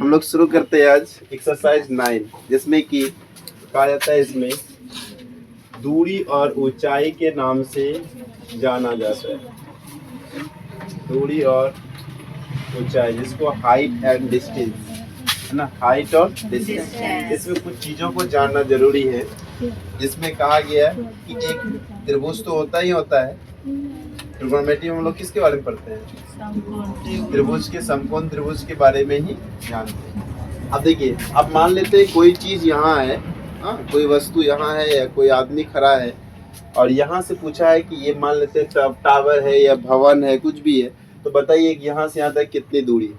हम लोग शुरू करते हैं आज एक्सरसाइज 9, जिसमें कि कहा जाता है इसमें दूरी और ऊंचाई के नाम से जाना जाता है। दूरी और ऊंचाई, जिसको हाइट एंड डिस्टेंस है ना, हाइट और डिस्टेंस। इसमें कुछ चीजों को जानना जरूरी है। जिसमें कहा गया है कि एक त्रिभुज तो होता ही होता है। ट्रिगोनोमेट्री में हम लोग किसके बारे में पढ़ते हैं? त्रिभुज के, समकोण त्रिभुज के बारे में ही जानते हैं। अब देखिए, अब मान लेते हैं कोई चीज यहाँ है, कोई वस्तु यहाँ है या कोई आदमी खड़ा है, और यहाँ से पूछा है कि ये मान लेते हैं टावर है या भवन है, कुछ भी है, तो बताइए कि यहाँ से यहाँ तक कितनी दूरी है?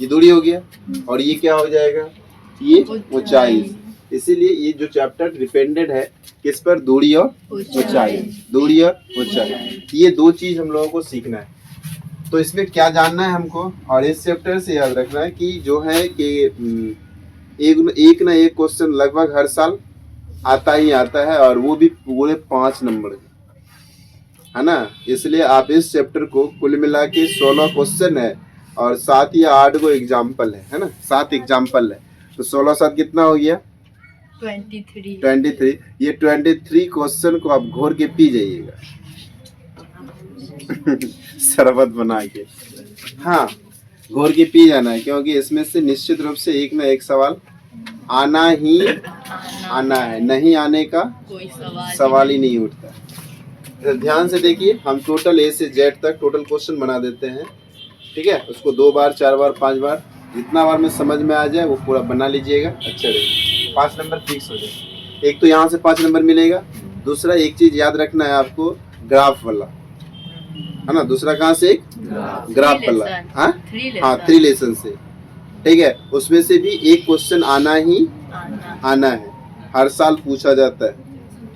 ये दूरी हो गया, और ये क्या हो जाएगा? ये ऊंचाई। इसीलिए ये जो चैप्टर डिपेंडेंट है किस पर? दूरी और ऊंचाई। दूरी और ऊंचाई, ये दो चीज हम लोगों को सीखना है। तो इसमें क्या जानना है हमको, और इस चैप्टर से याद रखना है कि जो है कि एक ना एक क्वेश्चन लगभग हर साल आता ही आता है, और वो भी पूरे 5 नंबर है ना। इसलिए आप इस चैप्टर को कुल मिला के 16 क्वेश्चन है, और 7 या 8 को एग्जाम्पल है ना, 7 एग्जाम्पल है। तो 16 7 कितना हो गया? 23। ये 23 क्वेश्चन को आप घोर के पी जाइएगा शरबत बना के। हाँ, घोर के पी जाना है, क्योंकि इसमें से निश्चित रूप से एक ना एक सवाल आना ही आना है। नहीं आने का कोई सवाल ही नहीं उठता। तो ध्यान से देखिए, हम टोटल A से Z तक टोटल क्वेश्चन बना देते हैं, ठीक है। उसको 2 बार 4 बार 5 बार, जितना बार में समझ में आ जाए वो पूरा बना लीजिएगा, अच्छा रहेगा। 5 नंबर फिक्स हो जाए। एक तो यहाँ से 5 नंबर मिलेगा। दूसरा एक चीज याद रखना है आपको, ग्राफ वाला है ना। दूसरा कहाँ से? ग्राफ वाला। हाँ, 3 लेसन से, ठीक है। उसमें से भी एक क्वेश्चन आना ही आना है, हर साल पूछा जाता है,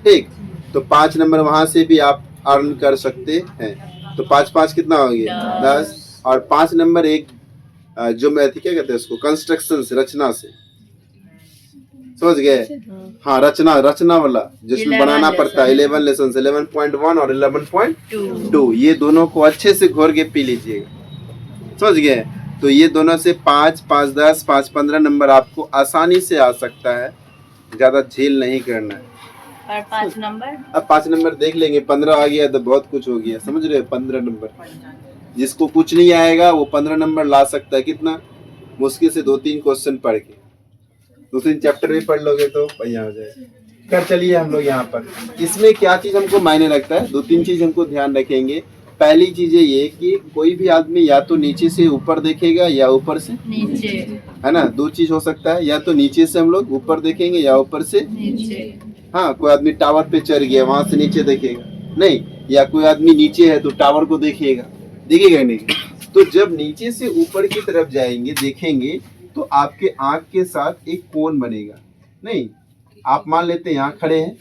ठीक। तो 5 नंबर वहां से भी आप अर्न कर सकते हैं। तो 5 5 कितना हो गया? 10। और 5 नंबर एक जो मैं क्या कहते हैं उसको, कंस्ट्रक्शन से, रचना से, समझ गए? हाँ, रचना वाला जिसमें बनाना पड़ता है। 11 लेसन, 11.1 और 11.2, ये दोनों को अच्छे से घोर के पी लीजिएगा, समझ गए? तो ये दोनों से 5 5 10 5 15 नंबर आपको आसानी से आ सकता है, ज्यादा झेल नहीं करना है। और 5 नंबर, अब 5 नंबर देख लेंगे। 15 आ गया तो बहुत कुछ हो गया, समझ रहे हो? 15 नंबर, जिसको कुछ नहीं आएगा वो 15 नंबर ला सकता है। कितना मुश्किल से 2-3 क्वेश्चन पढ़ के, 2-3 चैप्टर भी पढ़ लोगे तो बढ़िया हो जाएगा। कर चलिए हम लोग यहाँ पर, इसमें क्या चीज हमको मायने रखता है, 2-3 चीज हमको ध्यान रखेंगे। पहली चीज ये कि कोई भी आदमी या तो नीचे से ऊपर देखेगा या ऊपर से नीचे, है ना। 2 चीज हो सकता है, या तो नीचे से हम लोग ऊपर देखेंगे या ऊपर से नीचे। हाँ, कोई आदमी टावर पे चढ़ गया, वहां से नीचे देखेगा नहीं, या कोई आदमी नीचे है तो टावर को देखेगा नहीं। तो जब नीचे से ऊपर की तरफ जाएंगे, देखेंगे, तो आपके आंख के साथ एक कोण बनेगा। नहीं, आप मान लेते हैं यहाँ खड़े हैं,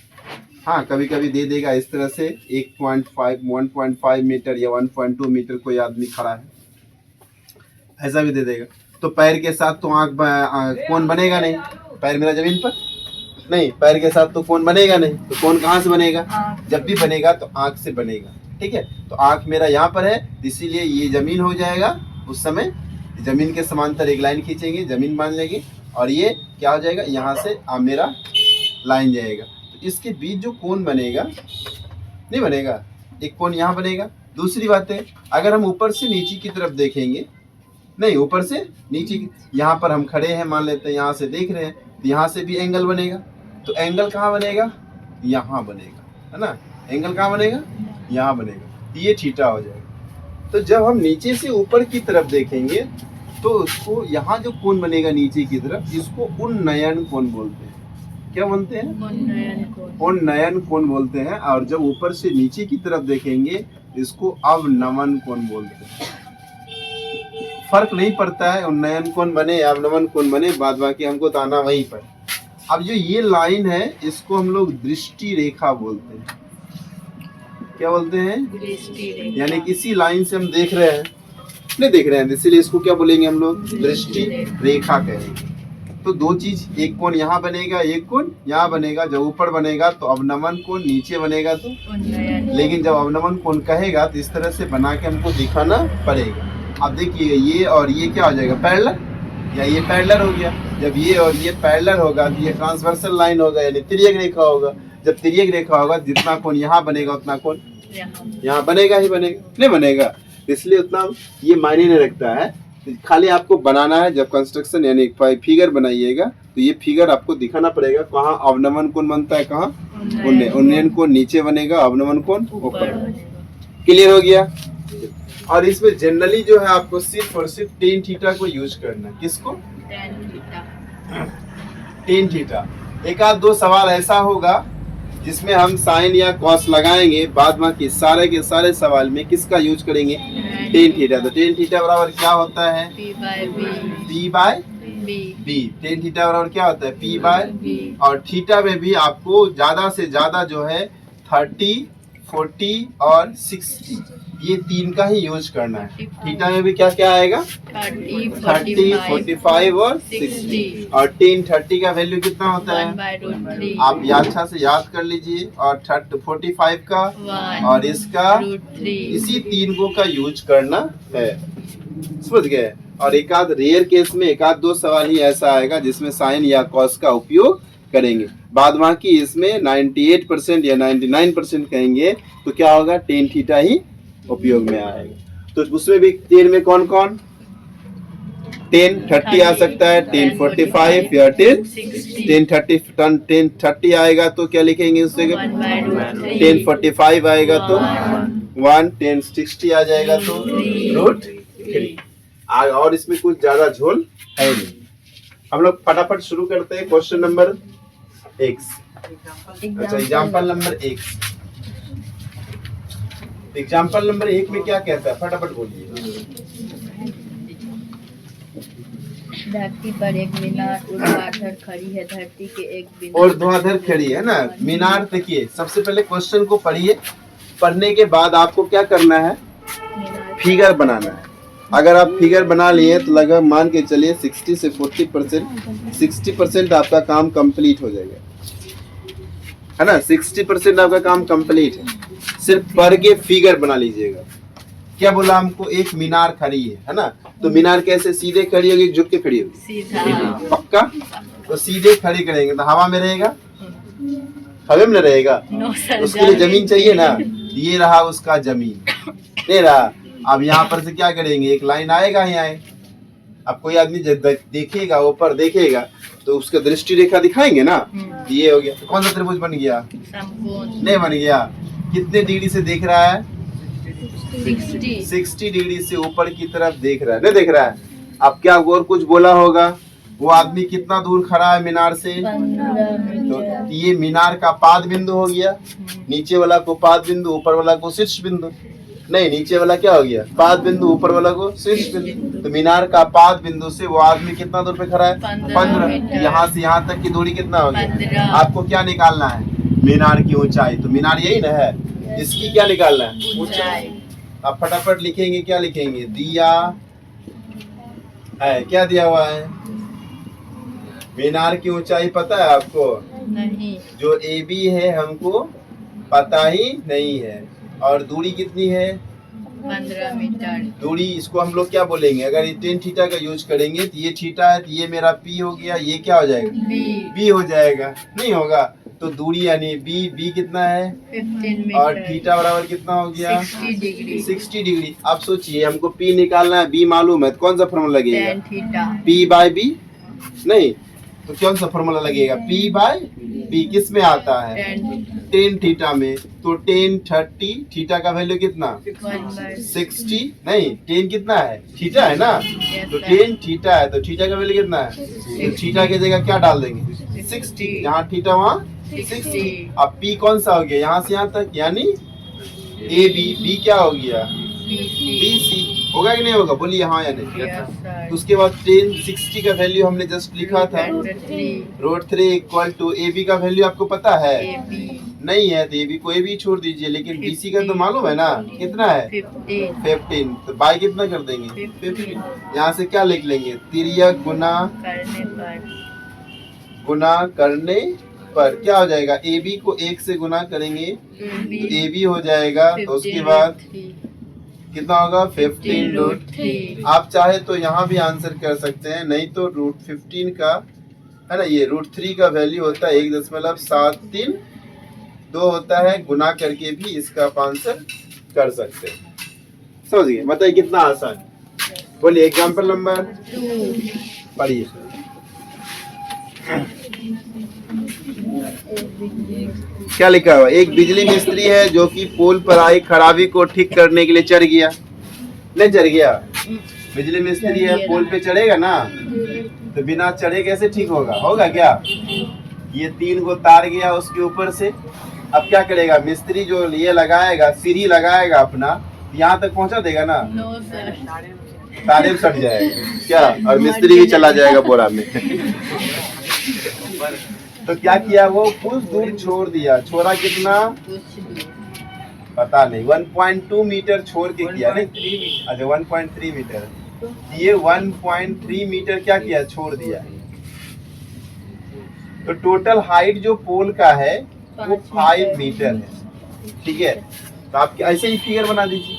हाँ, कभी कभी दे देगा इस तरह से 1.5 मीटर या 1.2 मीटर कोई आदमी खड़ा है, ऐसा भी दे देगा। तो पैर के साथ तो आंख कोण बनेगा नहीं, पैर मेरा जमीन पर नहीं, पैर के साथ तो कोण बनेगा नहीं। तो कोण कहाँ से बनेगा? जब भी बनेगा तो आंख से बनेगा, ठीक है। तो आंख मेरा यहाँ पर है, इसीलिए ये जमीन हो जाएगा। उस समय जमीन के समांतर एक लाइन खींचेंगे, जमीन मान लेंगे, और ये क्या हो जाएगा? यहाँ से मेरा लाइन जाएगा। तो इसके बीच जो कोण बनेगा, नहीं बनेगा, एक कोण यहाँ बनेगा। दूसरी बात है, अगर हम ऊपर से नीचे की तरफ देखेंगे, नहीं, ऊपर से नीचे, यहाँ पर हम खड़े हैं, मान लेते हैं, यहाँ से देख रहे हैं, तो यहाँ से भी एंगल बनेगा। तो एंगल कहाँ बनेगा? यहाँ बनेगा, है ना। एंगल कहाँ बनेगा? यहाँ बनेगा। तो ये थीटा हो जाएगा। तो जब हम नीचे से ऊपर की तरफ देखेंगे तो उसको, यहाँ जो कोण बनेगा नीचे की तरफ, इसको उन्नयन कोण बोलते हैं। क्या बोलते हैं? उन्नयन कोण बोलते हैं। और जब ऊपर से नीचे की तरफ देखेंगे, इसको अवनमन कोण बोलते हैं। फर्क नहीं पड़ता है उन्नयन कोण बने या अवनमन कोण बने, बाद बाकी हमको तो आना वहीं पर। अब जो ये लाइन है, इसको हम लोग दृष्टि रेखा बोलते हैं। क्या बोलते हैं? दृष्टि रेखा। यानी किसी लाइन से हम देख रहे हैं, नहीं देख रहे हैं, इसीलिए इसको क्या बोलेंगे हम लोग? दृष्टि रेखा कहेंगे। तो 2 चीज, एक कोण यहाँ बनेगा, एक कोण यहाँ बनेगा। जब ऊपर बनेगा तो अवनमन कोण, नीचे बनेगा तो उन्नयन। लेकिन जब अवनमन कोण कहेगा तो इस तरह से बना के हमको दिखाना पड़ेगा। अब देखिए, ये और ये क्या हो जाएगा? पैरेलल, या ये पैरेलल हो गया। जब ये और ये पैरेलल होगा तो ये ट्रांसवर्सल लाइन होगा, यानी तिर्यक रेखा होगा। जब तिर्यक रेखा होगा जितना कोण यहाँ बनेगा उतना कोण यहाँ बनेगा ही बनेगा, नहीं बनेगा। इसलिए उतना ये मायने नहीं रखता है, खाली आपको बनाना है। जब कंस्ट्रक्शन यानी फिगर बनाइएगा तो ये फिगर आपको दिखाना पड़ेगा कहाँ अवनमन कोण बनता है, कहाँ उन्नयन कोण नीचे बनेगा, अवनमन कोण ऊपर। क्लियर हो गया। और इसमें जनरली जो है आपको सिर्फ और सिर्फ टेन थीटा को यूज करना है। किसको? Tan theta. एक आध दो सवाल ऐसा होगा जिसमें हम साइन या कॉस लगाएंगे, बाद बाकी सारे के सारे सवाल में किसका यूज करेंगे? Tan theta. तो टेन थीटा बराबर क्या होता है? P by B. Tan theta बराबर क्या होता है? P by B. और थीटा में भी आपको ज्यादा से ज्यादा जो है 30, 40 और 60 ये तीन का ही यूज करना है। थीटा में भी क्या क्या आएगा? 30, 45 और 60। और टेन 30 का वैल्यू कितना होता है? आप अच्छा से याद कर लीजिए। और 45 का और इसका इसी तीन को का यूज करना है। समझ गए। और एक आध रेयर केस में एक आध दो सवाल ही ऐसा आएगा जिसमें साइन या कॉस का उपयोग करेंगे। बाद बाकी इसमें 98% या 99% कहेंगे तो क्या होगा? टेन थीटा ही उपयोग में आएगा। तो उसमें भी 10 में कौन कौन? 10 30 आ सकता है, 10 45 या 10 30 आएगा तो क्या लिखेंगे उससे? 10 45 आएगा तो 1, 10 60 आ जाएगा तो √3। और इसमें कुछ ज्यादा झोल है नहीं। हम लोग फटाफट शुरू करते हैं। Question number X। अच्छा, example number X। Example number 1 में क्या कहता है? फटाफट बोलिए। धरती पर एक मीनार ऊर्ध्वाधर खड़ी है। धरती के एक बिंदु ऊर्ध्वाधर खड़ी है ना मीनार। देखिए सबसे पहले क्वेश्चन को पढ़िए। पढ़ने के बाद आपको क्या करना है? फिगर बनाना है। अगर आप फिगर बना लिए तो लगभग मान के चलिए 60 से 40%, 60% आपका काम कंप्लीट हो जाएगा, है ना। 60% आपका काम कंप्लीट है। सिर्फ पढ़ के फिगर बना लीजिएगा। क्या बोला हमको? एक मीनार खड़ी है ना। तो मीनार कैसे? सीधे खड़ी होगी, झुक के खड़ी होगी? पक्का। तो सीधे खड़ी करेंगे तो हवा में रहेगा, हवा में रहेगा। उसके लिए जमीन चाहिए ना। ये रहा उसका जमीन, नहीं रहा। अब यहाँ पर से क्या करेंगे? एक लाइन आएगा यहाँ। अब कोई आदमी देखेगा, ऊपर देखेगा तो उसका दृष्टि रेखा दिखाएंगे ना। ये हो गया। तो कौन सा त्रिभुज बन गया? नहीं बन गया। कितने डिग्री से देख रहा है? 60 डिग्री से ऊपर की तरफ देख रहा है, नहीं देख रहा है। अब क्या और कुछ बोला होगा? वो आदमी कितना दूर खड़ा है मीनार से? तो ये मीनार का पाद बिंदु हो गया। नीचे वाला को पाद बिंदु, ऊपर वाला को शीर्ष बिंदु। नहीं, नीचे वाला क्या हो गया? पाद बिंदु, ऊपर वाला को शीर्ष बिंदु। तो मीनार का पाद बिंदु से वो आदमी कितना दूर पे खड़ा है? 15। यहाँ से यहाँ तक की दूरी कितना हो गया? आपको क्या निकालना है? मीनार की ऊंचाई। तो मीनार यही ना है, इसकी क्या निकालना है? ऊंचाई। अब फटाफट लिखेंगे। क्या लिखेंगे? दिया है। क्या दिया हुआ है? मीनार की ऊंचाई पता है आपको? नहीं। जो AB है हमको पता ही नहीं है। और दूरी कितनी है? 15 मीटर। दूरी इसको हम लोग क्या बोलेंगे? अगर ये टेन थीटा का यूज करेंगे तो ये थीटा है तो ये मेरा P हो गया। ये क्या हो जाएगा? B हो जाएगा। नहीं होगा। तो दूरी यानी B कितना है? 15 मीटर। और थीटा बराबर कितना हो गया? 60 डिग्री। 60 डिग्री। अब सोचिए हमको P निकालना है, B मालूम है तो कौन सा फॉर्मूला लगेगा? tan theta. P by B। नहीं तो कौन सा फॉर्मूला लगेगा? P by B। किस में आता है? टेन थीटा में। तो टेन 30 थीटा का वैल्यू कितना? 60। नहीं, टेन कितना है? थीटा है ना। तो टेन थीटा है तो थीटा का वैल्यू कितना है? तो थीटा की जगह क्या डाल देंगे? 60। जहाँ थीटा वहाँ 60। अब P कौन सा हो गया? यहाँ से यहाँ तक यानी AB। B क्या हो गया? BC। होगा कि नहीं होगा? बोलिए हाँ या नहीं। उसके बाद टेन 60 का वैल्यू हमने जस्ट लिखा था √3 इक्वल टू AB का वैल्यू आपको पता है? नहीं है तो AB को AB छोड़ दीजिए, लेकिन BC का तो मालूम है ना। कितना है? 15। तो बाय कितना कर देंगे? 15। यहाँ से क्या लिख लेंगे? तिर्यक गुना करने पर क्या हो जाएगा? AB को 1 से गुना करेंगे तो AB हो जाएगा। तो उसके बाद कितना होगा 15√3। आप चाहे तो यहाँ भी आंसर कर सकते हैं, नहीं तो √15 का है ना, ये √3 का वैल्यू होता है 1.732 होता है, गुना करके भी इसका आप आंसर कर सकते हैं। समझ गए? बताइए कितना आसान। बोलिए एग्जाम्पल नंबर 2। पढ़िए। क्या लिखा हुआ? एक बिजली मिस्त्री है जो कि पोल पर आई खराबी को ठीक करने के लिए चढ़ गया। नहीं चढ़ गया? बिजली मिस्त्री है, पोल पे चढ़ेगा ना, तो बिना चढ़े कैसे ठीक होगा? होगा क्या? ये 3 को तार गया उसके ऊपर से। अब क्या करेगा मिस्त्री? जो ये लगाएगा, सीढ़ी लगाएगा अपना, यहाँ तक पहुँचा देगा ना? नो सर, तारे में सट जाएगा क्या? और मिस्त्री भी चला जाएगा बोरा में। तो क्या किया वो? कुछ दूर छोड़ दिया। छोड़ा कितना? कुछ दूर, पता नहीं, 1.2 मीटर छोड़ के किया नहीं? अच्छा 1.3 मीटर। ये 1.3 मीटर क्या किया? छोड़ दिया। तो टोटल हाइट जो पोल का है वो 5 मीटर है। ठीक है, तो आप ऐसे ही फिगर बना दीजिए।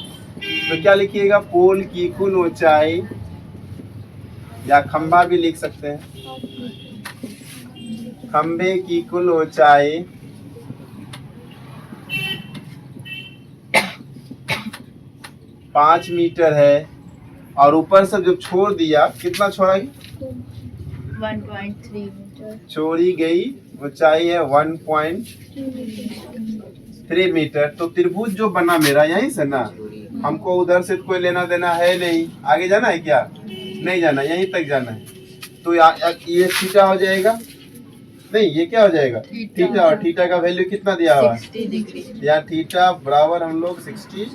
तो क्या लिखिएगा? पोल की कुल ऊंचाई, या खंबा भी लिख सकते हैं, खंबे की कुल ऊंचाई 5 मीटर है, और ऊपर से जब छोड़ दिया, कितना छोड़ा गया? 1.3 मीटर। छोड़ी गई ऊंचाई है 1.3 मीटर। तो त्रिभुज जो बना मेरा यहीं से ना, हमको उधर से कोई लेना देना है नहीं। आगे जाना है क्या? नहीं जाना, यहीं तक जाना है। तो ये थीटा हो जाएगा, नहीं ये क्या हो जाएगा? थीटा। और थीटा का वैल्यू कितना दिया हुआ है? 60 डिग्री। या थीटा बराबर हम लोग 60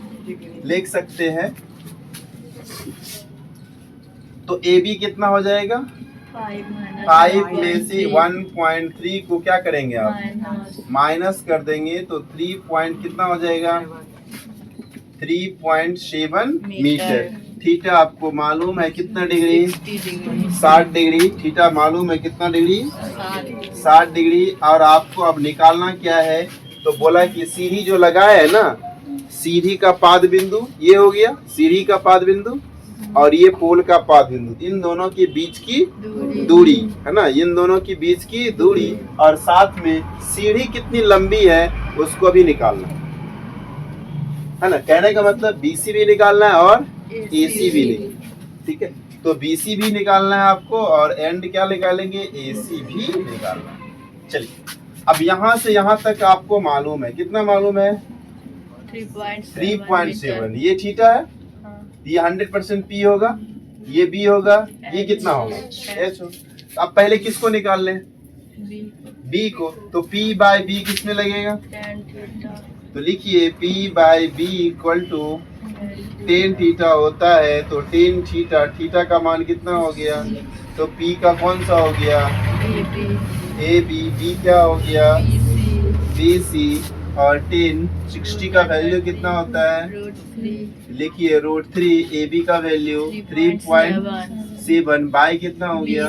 लिख सकते हैं। तो ए बी कितना हो जाएगा? 5 में से 1.3 को क्या करेंगे आप? माइनस कर देंगे, तो 3 पॉइंट कितना हो जाएगा? 3.7 मीटर। थीटा आपको मालूम है कितना डिग्री? 60 डिग्री। थीटा मालूम है कितना डिग्री? 60 डिग्री। और आपको अब निकालना क्या है? तो बोला कि सीढ़ी जो लगाया है ना, सीढ़ी का पाद बिंदु ये हो गया, सीढ़ी का पाद बिंदु, और ये पोल का पाद बिंदु, इन दोनों के बीच की दूरी है ना, इन दोनों के बीच की दूरी, और साथ में सीढ़ी कितनी लंबी है उसको भी निकालना है ना। कहने का मतलब BC भी निकालना है और AC भी निकालना। ठीक है, तो BC भी निकालना है आपको, और एंड क्या निकालेंगे? AC भी निकालना है। चलिए, अब यहाँ से यहाँ तक आपको मालूम है, कितना मालूम है? 3.7। ये थीटा है, ये 100% P होगा, ये B होगा, ये कितना होगा? H होगा। अब पहले किसको निकाल लें? B को। तो P/B किस में लगेगा? तो लिखिए P/B equal to tan theta होता है। तो tan थीटा, थीटा का मान कितना हो गया? तो P का कौन सा हो गया? AB। B क्या हो गया? BC। और tan 60 का वैल्यू कितना होता है? लिखिए √3। AB का वैल्यू 3.7। बाई कितना हो गया?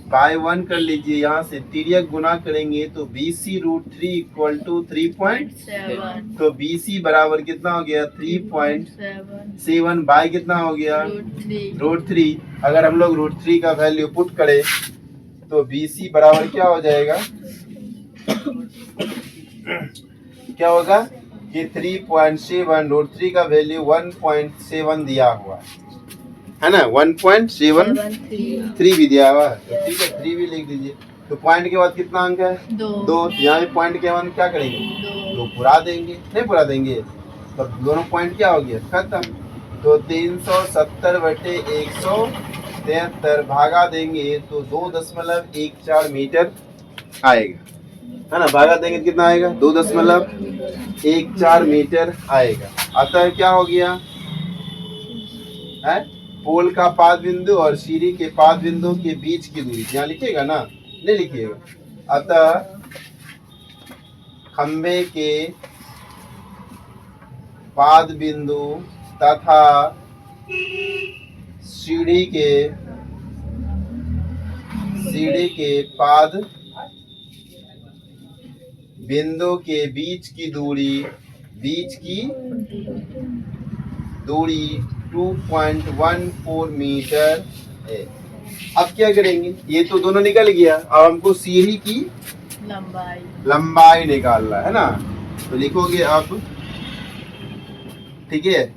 बाई 1 कर लीजिए, यहाँ से तिर्यक गुना करेंगे तो BC √3 इक्वल टू 3.7। तो BC बराबर कितना हो गया? 3.7। बाई कितना हो गया? √3। अगर हम लोग √3 का वैल्यू पुट करें तो BC बराबर क्या हो जाएगा? क्या होगा कि 3.7, √3 का वैल्यू 1.7 दिया हुआ है ना, 1.73 भी दिया हुआ है। तो ठीक है, 3 भी लिख दीजिए। तो पॉइंट के बाद कितना अंक है? 2। यहाँ पे पॉइंट के बाद क्या करेंगे? 2 पुरा देंगे। नहीं पुरा देंगे तो दोनों पॉइंट क्या हो गया? खत्म। तो 370/173 भागा देंगे तो 2.14 मीटर आएगा, है ना। भागा देंगे कितना आएगा? 2.14 मीटर आएगा। अतः क्या हो गया है? पोल का पाद बिंदु और सीढ़ी के पाद बिंदु के बीच की दूरी, यहाँ लिखिएगा ना, नहीं लिखिएगा। अतः खंबे के पाद बिंदु तथा सीढ़ी के पाद बिंदु के बीच की दूरी दूरी 2.14 मीटर है। अब क्या करेंगे, ये तो दोनों निकल गया, अब हमको सीढ़ी की लंबाई निकालना है ना। तो लिखोगे अब, ठीक है।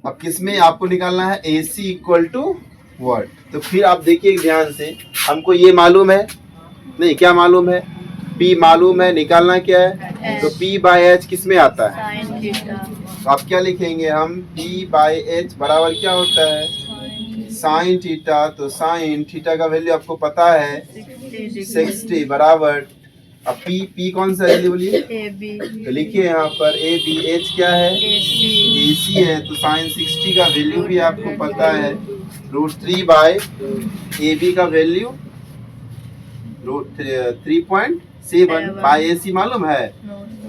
अब किसमें आपको निकालना है, AC इक्वल टू व्हाट। तो फिर आप देखिए ध्यान से, हमको ये मालूम है, नहीं क्या मालूम है, P मालूम है, निकालना क्या है, तो P बाय H किस में आता है, तो आप क्या लिखेंगे हम, P बाय H बराबर क्या होता है, साइन थीटा। तो साइन थीटा का वैल्यू आपको पता है 60 बराबर, अब P कौन सा वैल्यू बोलिए, तो लिखिए यहाँ पर AB, H क्या है, AC है, तो साइन 60 का वैल्यू भी आपको पता है √3 बाय AB का वैल्यू √3.7 बाय AC मालूम है,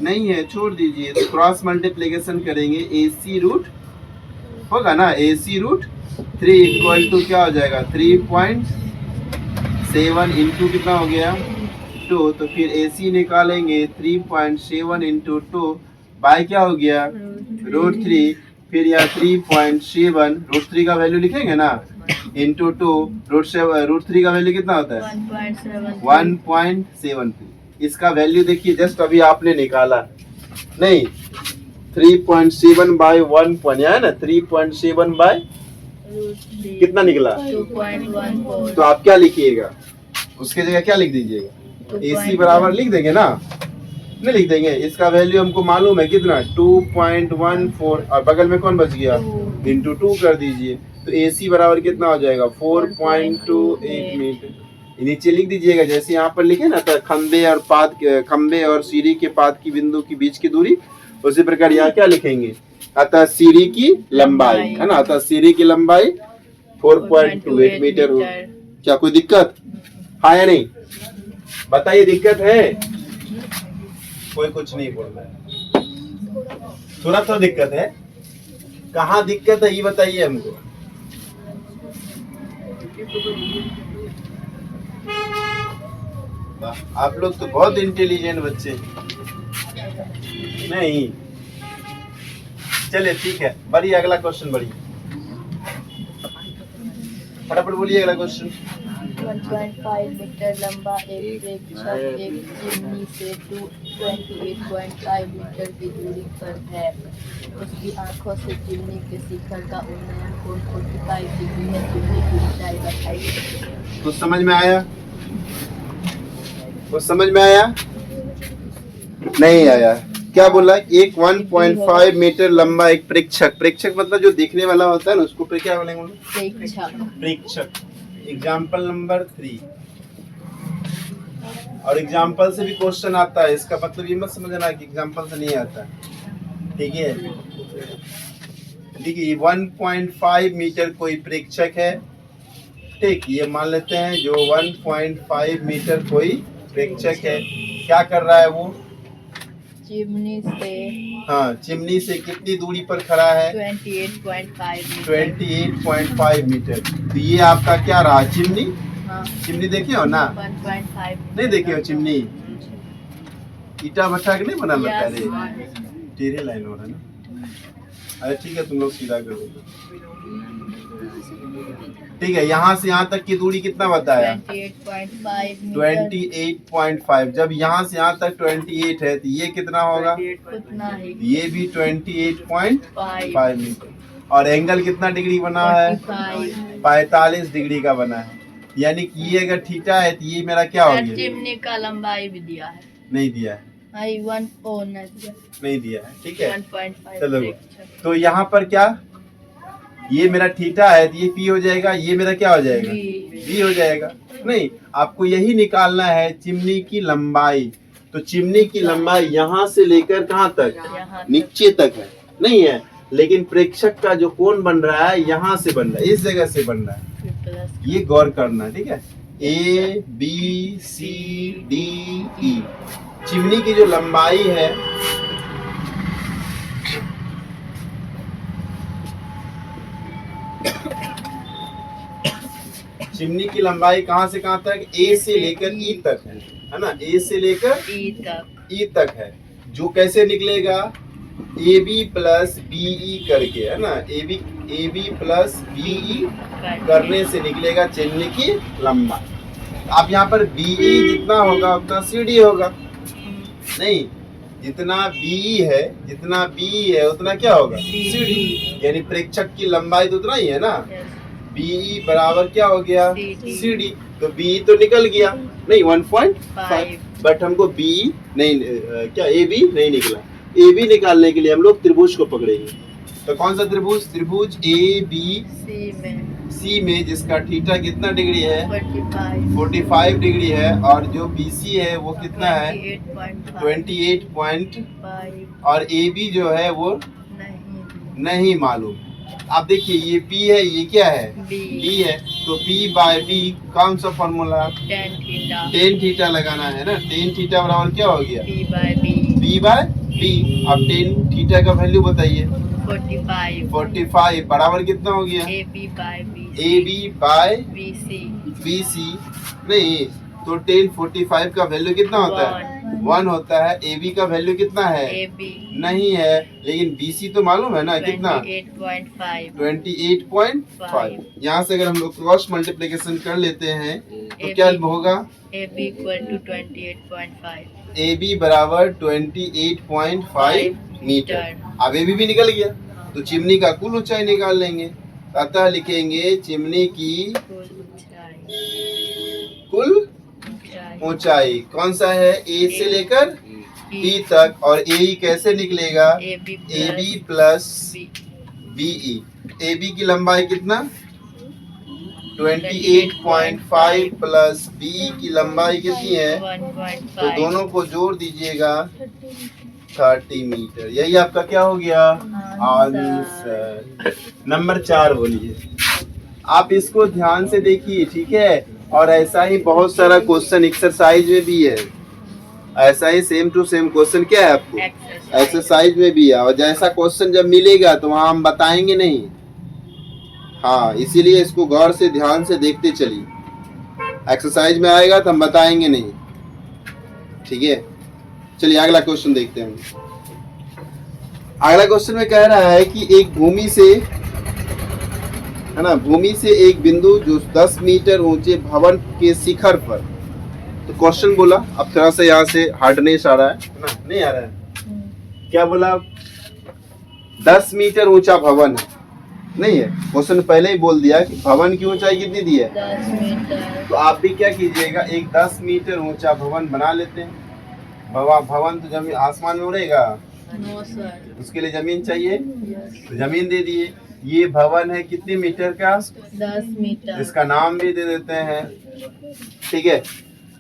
नहीं है, छोड़ दीजिए। तो क्रॉस मल्टीप्लिकेशन करेंगे, AC रूट होगा ना, AC √3 इक्वल टू क्या हो जाएगा, 3.7 इंटू कितना हो गया 2, तो फिर AC निकालेंगे 3.7 इंटू 2 बाय क्या हो गया √3, फिर यहाँ 3.7 √3 का वैल्यू लिखेंगे ना इंटू 2, √3 का वैल्यू कितना होता है 1.73। इसका वैल्यू देखिए, जस्ट अभी आपने निकाला, नहीं 3.7 बाय 1 है ना, 3.7 बाय कितना निकला 2.14। तो आप क्या लिखिएगा, उसके जगह क्या लिख दीजिएगा, AC बराबर लिख देंगे ना, नहीं लिख देंगे, इसका वैल्यू हमको मालूम है कितना 2.14, और बगल में कौन बच गया इंटू 2 कर दीजिए, तो AC बराबर कितना हो जाएगा 4.28 मीटर। नीचे लिख दीजिएगा जैसे यहाँ पर लिखे ना, तो खंबे और सीढ़ी के पाद की बिंदु के बीच की दूरी, उसी प्रकार यहाँ क्या लिखेंगे, अतः सीढ़ी की लंबाई है ना, अतः सीढ़ी की लंबाई 4.28 मीटर हो। क्या कोई दिक्कत है या नहीं, बताइए दिक्कत है, कोई कुछ नहीं बोल रहा है, थोड़ा दिक्कत है, कहाँ दिक्कत है ये बताइए हमको। आप लोग तो बहुत इंटेलिजेंट बच्चे, नहीं चलिए ठीक है, बढ़िए अगला क्वेश्चन, बढ़िए फटाफट बोलिए अगला क्वेश्चन। 1.5 मीटर लंबा एक प्रेक्षक एक चिमनी से 28.5 मीटर की दूरी पर है। उसकी आंखों से चिमनी के शिखर का उन्नयन कोण 45 डिग्री है। चिमनी की ऊंचाई बताइए। कुछ समझ में आया, कुछ समझ में आया, नहीं आया, क्या बोला, एक 1.5 मीटर लंबा एक प्रेक्षक मतलब जो देखने वाला होता है ना, उसको क्या बोलेंगे, प्रेक्षक। एग्जाम्पल नंबर 3, और एग्जाम्पल से भी क्वेश्चन आता है, इसका मतलब ये मत समझना कि एग्जाम्पल से नहीं आता, ठीक है। देखिए 1.5 मीटर कोई प्रेक्षक है, ठीक, ये मान लेते हैं जो 1.5 मीटर कोई प्रेक्षक है, क्या कर रहा है वो, चिमनी से, हाँ चिमनी से कितनी दूरी पर खड़ा है 28.5 मीटर। तो ये आपका क्या रहा, चिमनी, हाँ। चिमनी देखे हो ना, 1.5 नहीं देखे हो चिमनी, ईटा भट्टा के नहीं बना लगता है, टेढ़े लाइन हो रहा है ना, अरे ठीक है तुम लोग सीधा कर दो, ठीक है। यहाँ से यहाँ तक की दूरी कितना बताया 28.5। जब यहाँ से यहाँ तक 28 है तो ये कितना होगा, ये भी 28.5 मीटर, और एंगल कितना डिग्री बना है 45 डिग्री का बना है, यानी कि ये अगर थीटा है तो ये मेरा क्या हो गया, चिमनी का लंबाई भी दिया है, नहीं दिया है, नहीं दिया है, ठीक है 1.5। चलो, तो यहाँ पर क्या, ये मेरा थीटा है तो ये P हो जाएगा, ये मेरा क्या हो जाएगा V हो जाएगा, नहीं आपको यही निकालना है चिमनी की लंबाई। तो चिमनी की लंबाई यहाँ से लेकर कहाँ तक, नीचे तक है, नहीं है, लेकिन प्रेक्षक का जो कोण बन रहा है यहाँ से बन रहा है, इस जगह से बन रहा है, ये गौर करना, ठीक है। A B C D E, chimney की जो लंबाई है, चिमनी की लंबाई कहाँ से कहाँ तक, A से लेकर E तक है ना, A से लेकर E तक है, जो कैसे निकलेगा, ए बी प्लस बीई करके, है ना, ए बी प्लस बीई करने से निकलेगा चिन्ह की लंबाई। अब यहाँ पर बीई जितना होगा उतना सीडी होगा, नहीं, जितना बीई है उतना क्या होगा, सीडी, यानी प्रेक्षक की लंबाई तो उतना ही है ना। बीई बराबर क्या हो गया, सीडी, तो बीई तो निकल गया, नहीं 1.5, बट हमको बीई नहीं, क्या ए बी नहीं निकला। ए बी निकालने के लिए हम लोग त्रिभुज को पकड़ेंगे। तो कौन सा त्रिभुज, त्रिभुज ए बी सी में जिसका थीटा कितना डिग्री है, 45 डिग्री है, और जो बीसी है वो कितना है, 28. और ए बी जो है वो नहीं मालूम। अब देखिए ये P है, ये क्या है, B है, तो P बाय B कौन सा फॉर्मूला, टेन थीटा लगाना है ना। टेन थीटा बराबर क्या हो गया, B बाय B। अब टेन थीटा का वैल्यू बताइए, 45 बराबर कितना हो गया, A B by B C, नहीं, तो टेन 45 का वैल्यू कितना होता है, 1 होता है। ए बी का वैल्यू कितना है, नहीं है, लेकिन बी सी तो मालूम है ना, कितना, 28.5। यहाँ से अगर हम लोग क्रॉस मल्टीप्लिकेशन कर लेते हैं तो क्या होगा, ए बी बराबर 28.5 मीटर। अब ए बी भी निकल गया, तो चिमनी का कुल ऊंचाई निकाल लेंगे। अतः लिखेंगे चिमनी की कुल ऊंचाई कौन सा है, ए से लेकर टी तक, और ए कैसे निकलेगा, A B plus BE. A B की लंबाई कितना, 28.5 प्लस बीई की लंबाई कितनी है, तो दोनों को जोड़ दीजिएगा 30 मीटर। यही आपका क्या हो गया आंसर। नंबर 4 बोलिए। आप इसको ध्यान से देखिए, ठीक है। और ऐसा ही बहुत सारा क्वेश्चन एक्सरसाइज में भी है, ऐसा ही सेम टू सेम क्वेश्चन क्या है आपको एक्सरसाइज में भी है। और जैसा क्वेश्चन जब मिलेगा तो वहाँ हम बताएंगे नहीं, हाँ, इसीलिए इसको गौर से ध्यान से देखते चलिए। एक्सरसाइज में आएगा तो हम बताएंगे नहीं, ठीक है। चलिए अगला क्वेश्चन देखते हैं। अगला क्वेश्चन में कह रहा है कि एक भूमि से, है ना, भूमि से एक बिंदु जो 10 मीटर ऊंचे भवन के शिखर पर, तो क्वेश्चन बोला, अब थोड़ा सा यहाँ से हार्डनेस आ रहा है ना, नहीं आ रहा है, क्या बोला, 10 मीटर ऊंचा भवन है, नहीं है, क्वेश्चन पहले ही बोल दिया कि भवन की ऊंचाई कितनी दी है, 10 मीटर। तो आप भी क्या कीजिएगा, एक 10 मीटर ऊंचा भवन बना लेते हैं। भवन तो जमीन आसमान में उड़ेगा, नो सर, उसके लिए जमीन चाहिए, तो जमीन दे दिए। ये भवन है कितने मीटर का, 10 मीटर। इसका नाम भी दे देते हैं, ठीक है।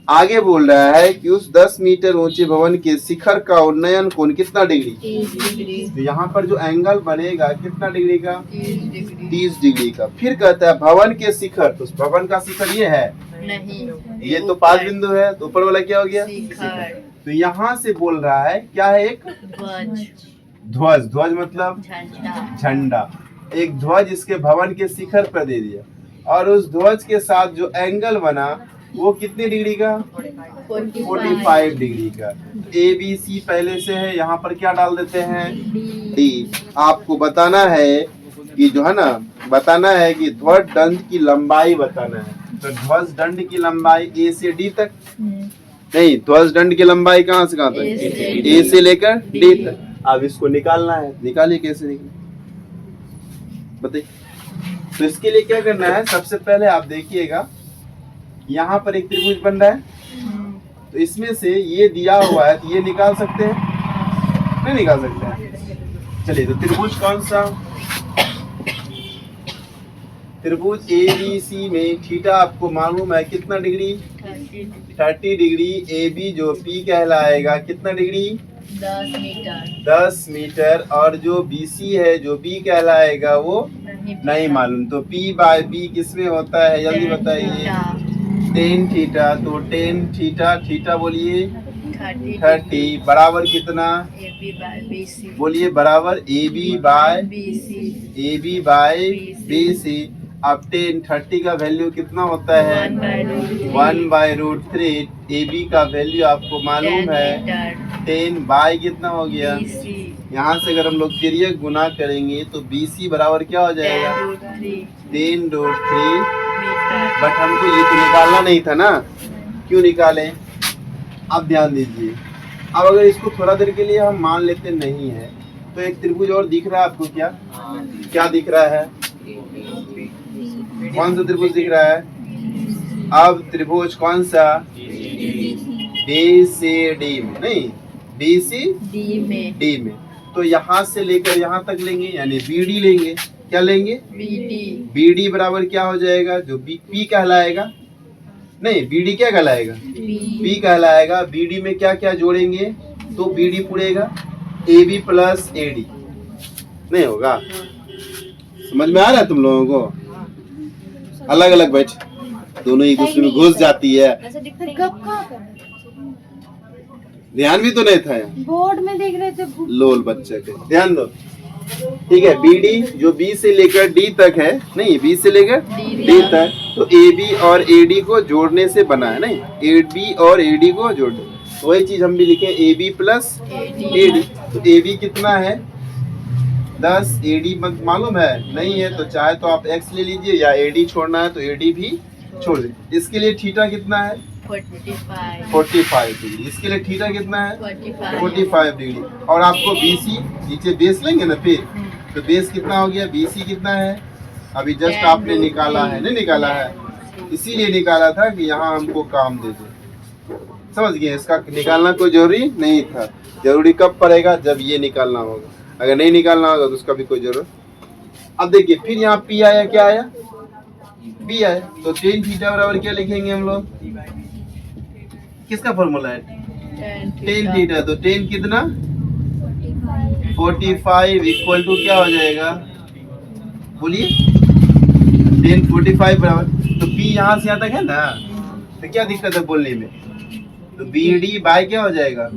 आगे बोल रहा है कि उस 10 मीटर ऊंचे भवन के शिखर का उन्नयन कोण कितना डिग्री, 30 डिग्री। तो यहाँ पर जो एंगल बनेगा कितना डिग्री का, 30 डिग्री। 30 डिग्री का। फिर कहता है भवन के शिखर, तो भवन का शिखर ये है, नहीं, ये तो 5 बिंदु है, तो ऊपर वाला क्या हो गया, शिखर। तो यहाँ से बोल रहा है क्या है, एक ध्वज। ध्वज, ध्वज मतलब झंडा। झंडा। एक ध्वज इसके भवन के शिखर पर दे दिया, और उस ध्वज के साथ जो एंगल बना वो कितने डिग्री का, 45 डिग्री का। ए बी सी पहले से है, यहाँ पर क्या डाल देते हैं, डी। आपको बताना है कि जो है ना, बताना है कि ध्वज दंड की लंबाई बताना है। तो ध्वज दंड की लंबाई ए से डी तक, नहीं, ध्वज दंड की लंबाई कहाँ से कहाँ तक, ए से लेकर डी तक। अब इसको निकालना है, निकालिए कैसे निकले बताइए। तो इसके लिए क्या करना है, सबसे पहले आप देखिएगा यहाँ पर एक त्रिभुज बन रहा है, तो इसमें से ये दिया हुआ है, तो ये निकाल सकते हैं, नहीं निकाल सकते हैं। चलिए, तो त्रिभुज कौन सा, त्रिभुज ए बी सी में थीटा आपको मालूम है कितना डिग्री, 30 डिग्री। ए बी जो पी कहलाएगा कितना डिग्री, 10 मीटर। 10 मीटर। और जो बी सी है, जो बी कहलाएगा वो नहीं मालूम, तो पी बाय बी किसमें होता है, जल्दी बताइए, 10 थीटा। तो 10 थीटा, थीटा बोलिए 30 बराबर कितना, बोलिए बराबर A B by B C. B C. अब 10 30 का वैल्यू कितना होता है 1/√3। AB का वैल्यू आपको मालूम है 10 बाय कितना हो गया, यहाँ से अगर हम लोग तिर्यक गुना करेंगे तो BC बराबर क्या हो जाएगा 10√3। बट हमको ये तो निकालना नहीं था ना, क्यों निकालें? अब ध्यान दीजिए, अब अगर इसको थोड़ा देर के लिए हम मान लेते नहीं है तो एक त्रिभुज और दिख रहा है आपको, क्या क्या दिख रहा है? कौन सा त्रिभुज दिख रहा है? अब त्रिभुज कौन सा? BCD में, नहीं BCD में। तो यहाँ से लेकर यहाँ तक लेंगे, यानी BD लेंगे। क्या लेंगे? BD बराबर क्या हो जाएगा? जो P कहलाएगा, नहीं BD क्या कहलाएगा? P कहलाएगा। BD में क्या क्या जोड़ेंगे तो BD पूरेगा, AB प्लस AD नहीं होगा। समझ में आ रहा है तुम लोगों को? अलग अलग बैठ, दोनों एक दूसरे में घुस जाती है। ध्यान भी तो नहीं था यार, बोर्ड में देख रहे थे। लोल बच्चे के ध्यान दो। ठीक है, BD जो B से लेकर D तक है, नहीं B से लेकर D तक, तो AB और AD को जोड़ने से बना है। नहीं, AB और AD को जोड़ने, वही चीज हम भी लिखे AB प्लस AD। तो AB कितना है 10, AD मालूम है नहीं है तो चाहे तो आप X ले लीजिए, या AD छोड़ना है तो AD भी छोड़ दीजिए। इसके लिए थीटा कितना है 45 डिग्री। इसके लिए थीटा कितना है 45 डिग्री। और आपको BC नीचे बेस लेंगे ना, फिर तो बेस कितना हो गया, BC कितना है अभी जस्ट आपने निकाला है, नहीं निकाला है, इसीलिए निकाला था कि यहाँ हमको काम दे दे। समझ गए? इसका निकालना कोई जरूरी नहीं था। जरूरी कब पड़ेगा? जब ये निकालना होगा। अगर नहीं निकालना होगा तो उसका भी कोई जरूरत। अब देखिए फिर यहाँ P आया, क्या आया B आया, तो tan थीटा बराबर क्या लिखेंगे हम लोग? किसका फॉर्मूला है? tan theta. तो tan कितना 45 इक्वल टू क्या हो जाएगा, बोलिए? tan 45 बराबर, तो P यहाँ से यहाँ तक है ना, तो क्या दिक्कत है बोलने में? तो BD बाय क्या हो जाएगा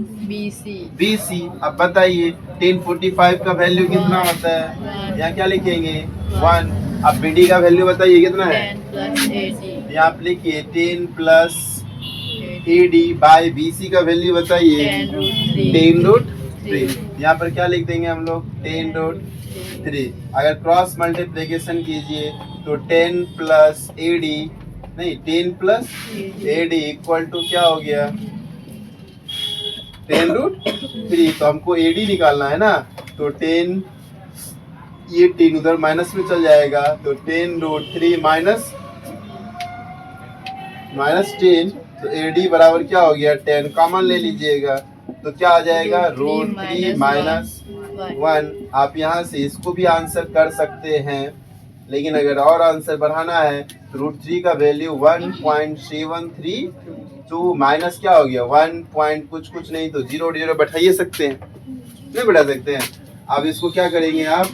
BC। अब बताइए tan 45 का वैल्यू कितना होता है? यहाँ क्या लिखेंगे 1। अब BD का वैल्यू बताइए कितना है? यहाँ आप लिखिए 10 प्लस AD बाय BC का वैल्यू बताइए 10√3। यहाँ पर क्या लिख देंगे हम लोग 10√3। अगर क्रॉस मल्टीप्लिकेशन कीजिए तो 10 प्लस AD, नहीं 10 प्लस AD इक्वल टू क्या हो गया 10√3। तो हमको AD निकालना है ना, तो 10, ये 10 उधर माइनस में चल जाएगा, तो 10√3 माइनस 10, तो AD बराबर क्या हो गया 10, कॉमन ले लीजिएगा तो क्या आ जाएगा √3 माइनस 1। आप यहाँ से इसको भी आंसर कर सकते हैं, लेकिन अगर और आंसर बढ़ाना है तो √3 का वैल्यू 1.73, तो माइनस क्या हो गया 1 पॉइंट कुछ नहीं, तो 0 बैठाइए सकते हैं, नहीं बैठा सकते हैं। अब इसको क्या करेंगे आप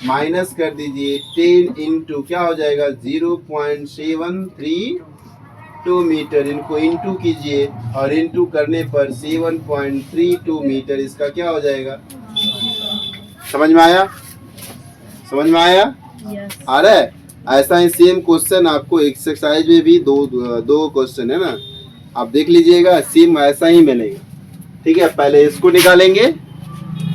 माइनस कर दीजिए, 10 इंटू क्या हो जाएगा 0.732 मीटर, इनको इंटू कीजिए और इंटू करने पर 7.32 मीटर इसका क्या हो जाएगा। समझ में आया? समझ में आया? आ रहा है? ऐसा ही सेम क्वेश्चन आपको एक्सरसाइज में भी दो क्वेश्चन है ना, आप देख लीजिएगा, सेम ऐसा ही मिलेगा। ठीक है, पहले इसको निकालेंगे,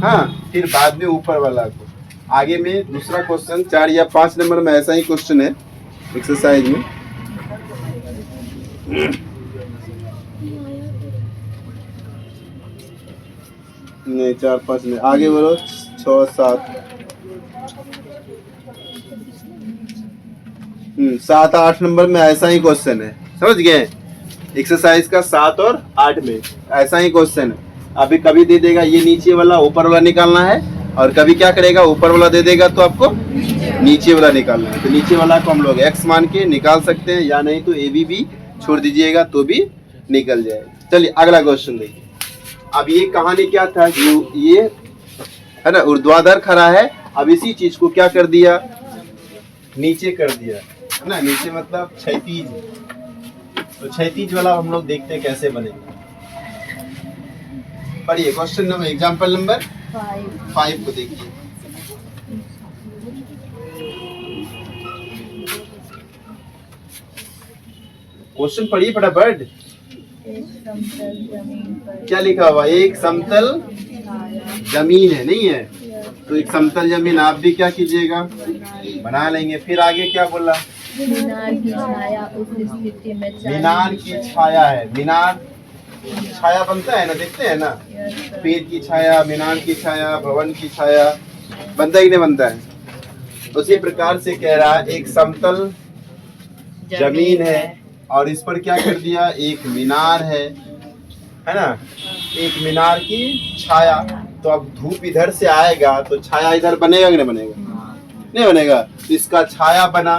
हाँ, फिर बाद में ऊपर वाला को। आगे में दूसरा क्वेश्चन 4 या 5 नंबर में ऐसा ही क्वेश्चन है एक्सरसाइज में। नहीं 4 5 में, आगे बढ़ो 6 7 7 8 नंबर में ऐसा ही क्वेश्चन है। समझ गए? एक्सरसाइज का 7 और 8 में ऐसा ही क्वेश्चन है। अभी कभी दे देगा ये नीचे वाला ऊपर वाला निकालना है, और कभी क्या करेगा ऊपर वाला दे देगा तो आपको नीचे वाला निकालना है। तो नीचे वाला को हम लोग x मान के निकाल सकते हैं, या नहीं तो AB भी छोड़ दीजिएगा तो भी निकल जाएगा। चलिए अगला क्वेश्चन देखिए। अब ये कहानी क्या था, ये है ना ऊर्ध्वाधर खड़ा है, अब इसी चीज को क्या कर दिया नीचे कर दिया है ना, नीचे मतलब क्षैतिज। तो क्षैतिज वाला हम लोग देखते हैं कैसे बनेगा। पढ़िए क्वेश्चन नंबर एग्जांपल नंबर 5 को देखिए। क्वेश्चन पढ़िए फटाफट। एक समतल जमीन पर क्या लिखा हुआ? एक समतल छाया जमीन है, नहीं है? या तो एक समतल जमीन आप भी क्या कीजिएगा? बना लेंगे। फिर आगे क्या बोला? मीनार की छाया उस स्थिति में मीनार की छाया है। मीनार छाया बनता है ना, देखते हैं ना, पेड़ की छाया, मीनार की छाया, भवन की छाया, बनता है कि नहीं बनता है? उसी प्रकार से कह रहा है एक समतल जमीन है और इस पर क्या कर दिया? एक मीनार है ना, एक मीनार की छाया। तो अब धूप इधर से आएगा तो छाया इधर बनेगा कि नहीं बनेगा? नहीं बनेगा। तो इसका छाया बना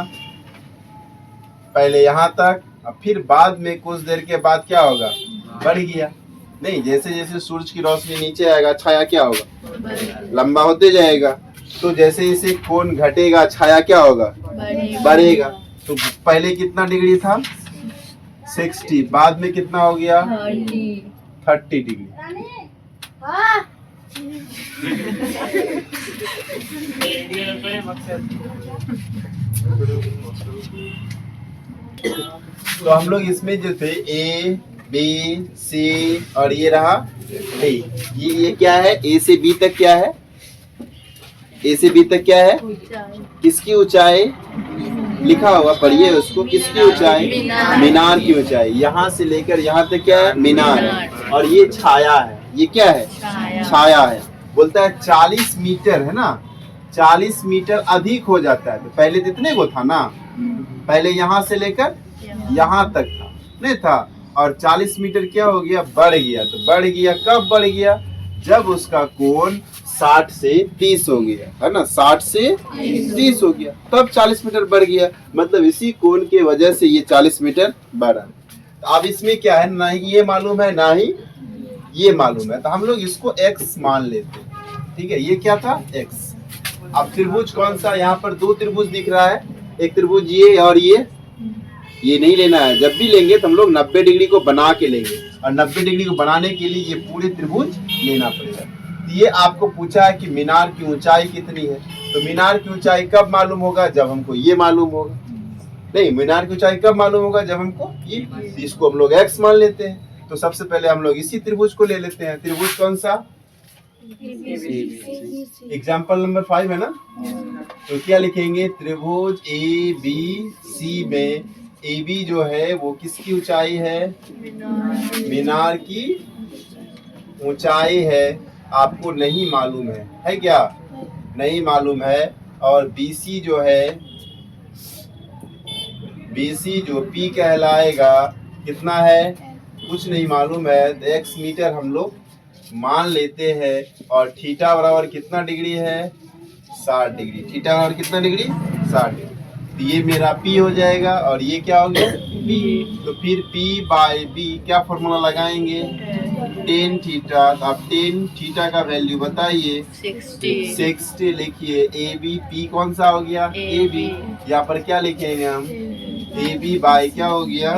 पहले यहाँ तक, अब फिर बाद में कुछ देर के बाद क्या होगा? बढ़ गया। नहीं, जैसे जैसे सूरज की रोशनी नीचे आएगा छाया क्या होगा? लंबा होते जाएगा। तो जैसे जैसे कोण घटेगा छाया क्या होगा? बढ़ेगा। तो पहले कितना डिग्री था? 60। बाद में कितना हो गया? 30 डिग्री। तो हम लोग इसमें जो थे A, B, C और ये रहा A। ये क्या है? A से B तक क्या है? A से B तक क्या है? किसकी ऊंचाई? लिखा हुआ, पढ़िए उसको। किसकी ऊंचाई? मीनार की ऊंचाई। यहाँ से लेकर यहाँ तक क्या है? मीनार। और ये छाया है। ये क्या है? छाया है। बोलता है 40 मीटर है ना, 40 मीटर अधिक हो जाता है। तो पहले कितने को था ना? पहले यहाँ से लेकर यहाँ तक था, नहीं था। और 40 मीटर क्या हो गया? बढ़ गया। तो बढ़ गया कब बढ़ गया? जब उसका कोण 60 से 30 हो गया, है ना, 60 से 30 हो गया, तब 40 मीटर बढ़ गया। मतलब इसी कोण के वजह से ये 40 मीटर बढ़ा। तो अब इसमें क्या है? ना ही ये मालूम है ना ही ये मालूम है, तो हम लोग इसको x मान लेते हैं। ठीक है, ये क्या था? x। अब त्रिभुज कौन सा? यहाँ पर दो त्रिभुज दिख रहा है, एक त्रिभुज ये और ये नहीं लेना है। जब भी लेंगे तो हम लोग 90 डिग्री को बना के लेंगे, और 90 डिग्री को बनाने के लिए ये पूरे त्रिभुज लेना पड़ेगा। तो ये आपको पूछा है कि मीनार की ऊंचाई कितनी है। तो मीनार की ऊंचाई कब मालूम होगा? जब हमको ये मालूम होगा। नहीं, मीनार की ऊंचाई कब मालूम होगा? जब हमको ये, इसको हम लोग x मान लेते हैं। तो सबसे पहले हम लोग इसी त्रिभुज को ले लेते हैं। त्रिभुज कौन सा? एग्जाम्पल नंबर 5 है ना। तो क्या लिखेंगे? त्रिभुज ABC में AB जो है वो किसकी ऊंचाई है? मीनार की ऊंचाई है। आपको नहीं मालूम है क्या? नहीं मालूम है। और BC जो है, BC जो P कहलाएगा, कितना है? कुछ नहीं मालूम है। तो x मीटर हम लोग मान लेते हैं। और थीटा बराबर कितना डिग्री है? 60 डिग्री। थीटा बराबर कितना डिग्री? 60 डिग्री। तो ये मेरा P हो जाएगा और ये क्या हो गया? B। तो फिर P बाई B क्या फॉर्मूला लगाएंगे? tan theta. तो आप tan थीटा का वैल्यू बताइए। 60 लिखिए। AB P कौन सा हो गया? AB। यहाँ पर क्या लिखेंगे हम? AB बाई क्या हो गया?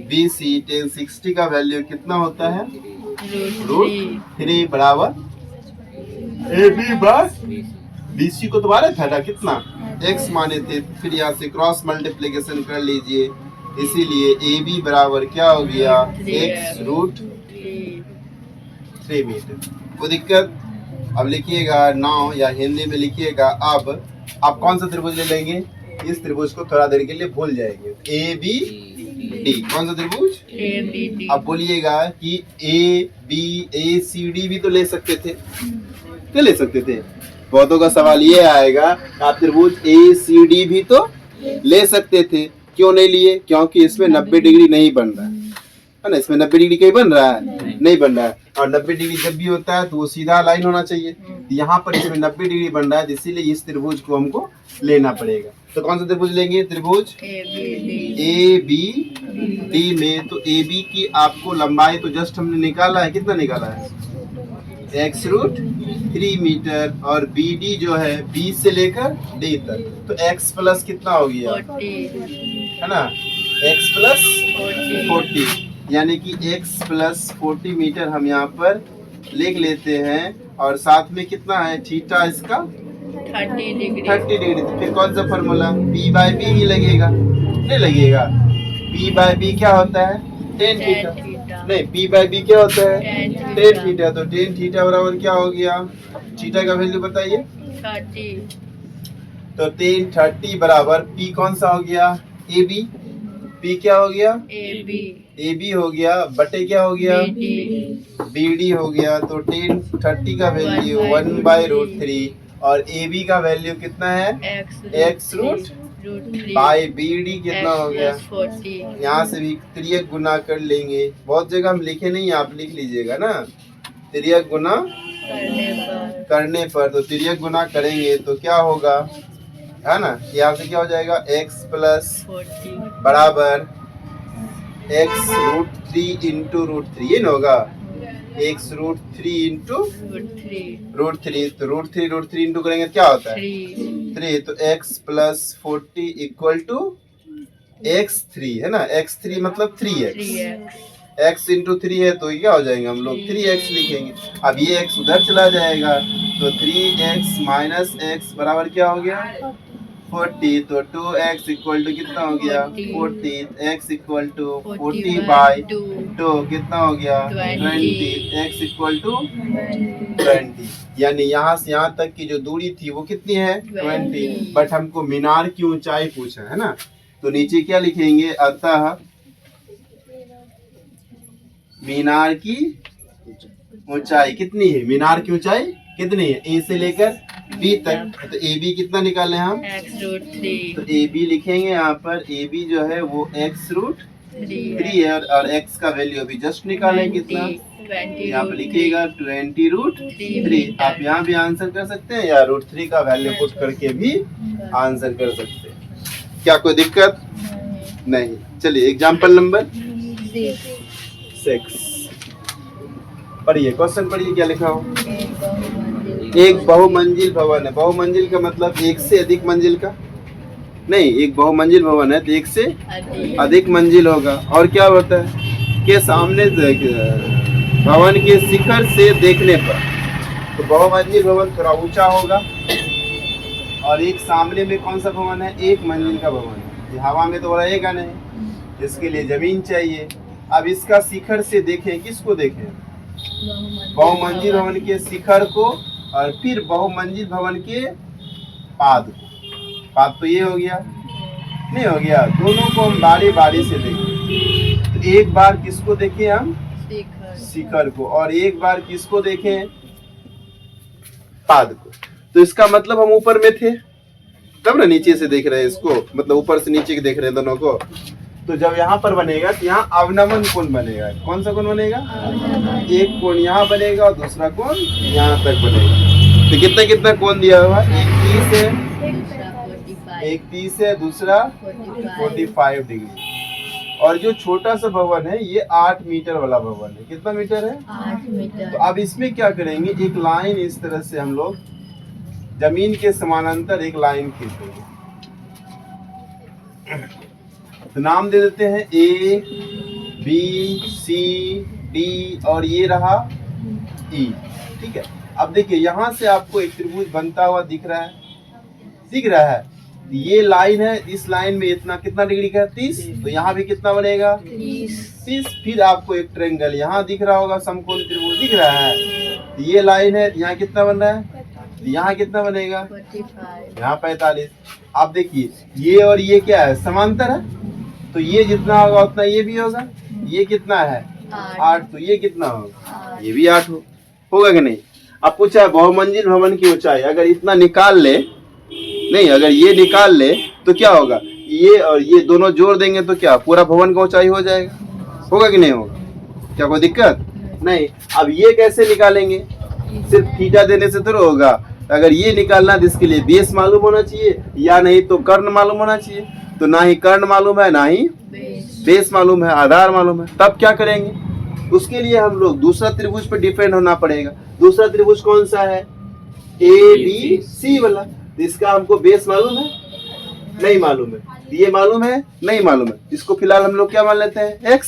BC। tan 60 का वैल्यू कितना होता है? √3 बराबर AB बाई BC को दोबारा था ना, कितना? x माने थे। फिर यहाँ से क्रॉस मल्टीप्लिकेशन कर लीजिए। इसीलिए AB बराबर क्या हो गया? x √3 metre. कोई दिक्कत? अब लिखिएगा 9 या हिंदी में लिखिएगा। अब आप कौन सा त्रिभुज ले लेंगे? इस त्रिभुज को थोड़ा देर के लिए भूल जाएंगे। ABD कौन सा त्रिभुज? ABD। अब बोलिएगा कि ABCD भी तो ले सकते थे। क्या ले सकते थे? बहुतों का सवाल ये आएगा, आप त्रिभुज ACD भी तो ले सकते थे, क्यों नहीं लिए? क्योंकि इसमें 90 डिग्री नहीं बन रहा है ना। इसमें 90 डिग्री कहीं बन रहा है? नहीं बन रहा है। और 90 डिग्री जब भी होता है तो वो सीधा लाइन होना चाहिए। यहाँ पर इसमें 90 डिग्री बन रहा है, इसीलिए इस त्रिभुज को हमको लेना पड़ेगा। तो कौन सा त्रिभुज लेंगे? त्रिभुज ABD में। तो AB की आपको लंबाई तो जस्ट हमने निकाला है, कितना निकाला है? x √3 metre. और BD जो है B से लेकर D तक, तो x प्लस कितना हो गया? 40 है ना। x प्लस 40 यानी कि x प्लस 40 मीटर हम यहाँ पर लिख लेते हैं। और साथ में कितना है? थीटा इसका 30 डिग्री। तो फिर कौन सा फॉर्मूला? P बाई B ही लगेगा? नहीं लगेगा। P बाय B क्या होता है? Tan theta. थीटा। नहीं, P बाय B क्या होता है? Ten ten theta. तो टेन थीटा बराबर क्या हो गया? थीटा का वैल्यू बताइए। 30। तो टेन 30 बराबर P कौन सा हो गया? AB। P क्या हो गया? AB। AB हो गया बटे क्या हो गया? BD। BD हो गया। तो टेन 30 का वैल्यू 1/√3 और AB का वैल्यू कितना है? X रूट बाई BD कितना हो गया? 40। यहाँ से भी तिर्यक गुना कर लेंगे। बहुत जगह हम लिखे नहीं, आप लिख लीजिएगा ना। तिर्यक गुना करने पर तो तिर्यक गुना करेंगे तो क्या होगा, है ना? यहाँ से क्या हो जाएगा? x प्लस 40 बराबर x√3 इंटू √3, ये ना होगा? x√3 into √3। तो √3 इंटू करेंगे क्या होता है? 3। तो x plus 40 equal to x3, है ना? x3 मतलब 3x। x इंटू 3 है तो ये क्या हो जाएंगे हम लोग? 3x लिखेंगे। अब ये x उधर चला जाएगा तो 3x माइनस x बराबर क्या हो गया? 40। तो 2x इक्वल टू कितना हो गया? 40। x इक्वल टू 40 बाई 2 कितना हो गया? 20। x equal to 20। यानी यहाँ से यहाँ तक की जो दूरी थी वो कितनी है? 20। बट हमको मीनार की ऊंचाई पूछा है ना, तो नीचे क्या लिखेंगे? अतः मीनार की ऊंचाई कितनी है? मीनार की ऊंचाई कितनी है? ए से लेकर बी तक। तो ए बी कितना निकाले हम? x√3। तो ए बी लिखेंगे यहाँ पर। ए बी जो है वो x√3 है और x का वैल्यू अभी जस्ट निकालें कितना? यहाँ पे लिखिएगा 20√3। आप यहाँ भी आंसर कर सकते हैं या √3 का वैल्यू पुट करके भी आंसर कर सकते हैं। क्या कोई दिक्कत नहीं? चलिए एग्जाम्पल नंबर 6 पढ़िए। क्वेश्चन पढ़िए, क्या लिखा हो? एक बहुमंजिल भवन है। बहुमंजिल का मतलब एक से अधिक मंजिल का नहीं, एक बहुमंजिल भवन है तो एक से अधिक मंजिल होगा। और क्या होता है के सामने भवन के शिखर से देखने पर, तो बहुमंजिल भवन थोड़ा ऊंचा होगा। और एक सामने में कौन सा भवन है? एक मंजिल का भवन है। हवा में तो रहेगा नहीं, इसके लिए जमीन चाहिए। अब इसका शिखर से देखें, किसको देखें? बहुमंजिल भवन के शिखर को और फिर बहुमंजिल भवन के पाद को। पाद तो ये हो गया, नहीं हो गया? दोनों को हम बारी बारी से देखें। तो एक बार किसको देखें हम? शिखर को। और एक बार किसको देखें? पाद को। तो इसका मतलब हम ऊपर में थे तब ना नीचे से देख रहे हैं इसको, मतलब ऊपर से नीचे देख रहे हैं दोनों को। तो जब यहाँ पर बनेगा तो यहाँ अवनमन कोण बनेगा। कौन सा कोण बनेगा? एक कोण यहाँ बनेगा और दूसरा कोण यहाँ तक बनेगा। तो कितना कितना कोण दिया हुआ? एक 30 है, एक 30 है, दूसरा 45 डिग्री। और जो छोटा सा भवन है ये 8 मीटर वाला भवन है। कितना मीटर है? 8 मीटर। तो अब इसमें क्या करेंगे? एक लाइन इस तरह से हम लोग जमीन के समानांतर एक लाइन खींचेंगे। तो नाम दे देते हैं ए बी सी डी और ये रहा ई। ठीक है। अब देखिए यहाँ से आपको एक त्रिभुज बनता हुआ दिख रहा है, दिख रहा है। ये लाइन है, इस लाइन में इतना कितना डिग्री का? 30। तो यहाँ भी कितना बनेगा? 30। फिर आपको एक ट्रायंगल यहाँ दिख रहा होगा, समकोण त्रिभुज दिख रहा है। तो ये लाइन है, यहाँ कितना बन रहा है? यहाँ कितना बनेगा? 45। यहाँ 45। आप देखिए ये और ये क्या है? समांतर है, तो ये जितना होगा उतना ये भी होगा। ये कितना है? 8। तो ये कितना होगा? ये भी 8 होगा कि नहीं? अब पूछा है बहुमंजिल भवन की ऊंचाई अगर इतना निकाल ले, नहीं अगर ये निकाल ले तो क्या होगा? ये और ये दोनों जोड़ देंगे तो क्या पूरा भवन का ऊंचाई हो जाएगा? होगा कि नहीं होगा? क्या कोई दिक्कत नहीं? अब ये कैसे निकालेंगे? सिर्फ थीटा देने से तो होगा। अगर ये निकालना तो इसके लिए बेस मालूम होना चाहिए, या नहीं तो कर्ण मालूम होना चाहिए। तो ना ही कर्ण मालूम है, ना ही बेस मालूम है, आधार मालूम है। तब क्या करेंगे? उसके लिए हम लोग दूसरा त्रिभुज पर डिपेंड होना पड़ेगा। दूसरा त्रिभुज कौन सा है? ए बी सी वाला। तो इसका हमको बेस मालूम है? नहीं मालूम है। ये मालूम है? नहीं मालूम है। इसको फिलहाल हम लोग क्या मान लेते हैं? x।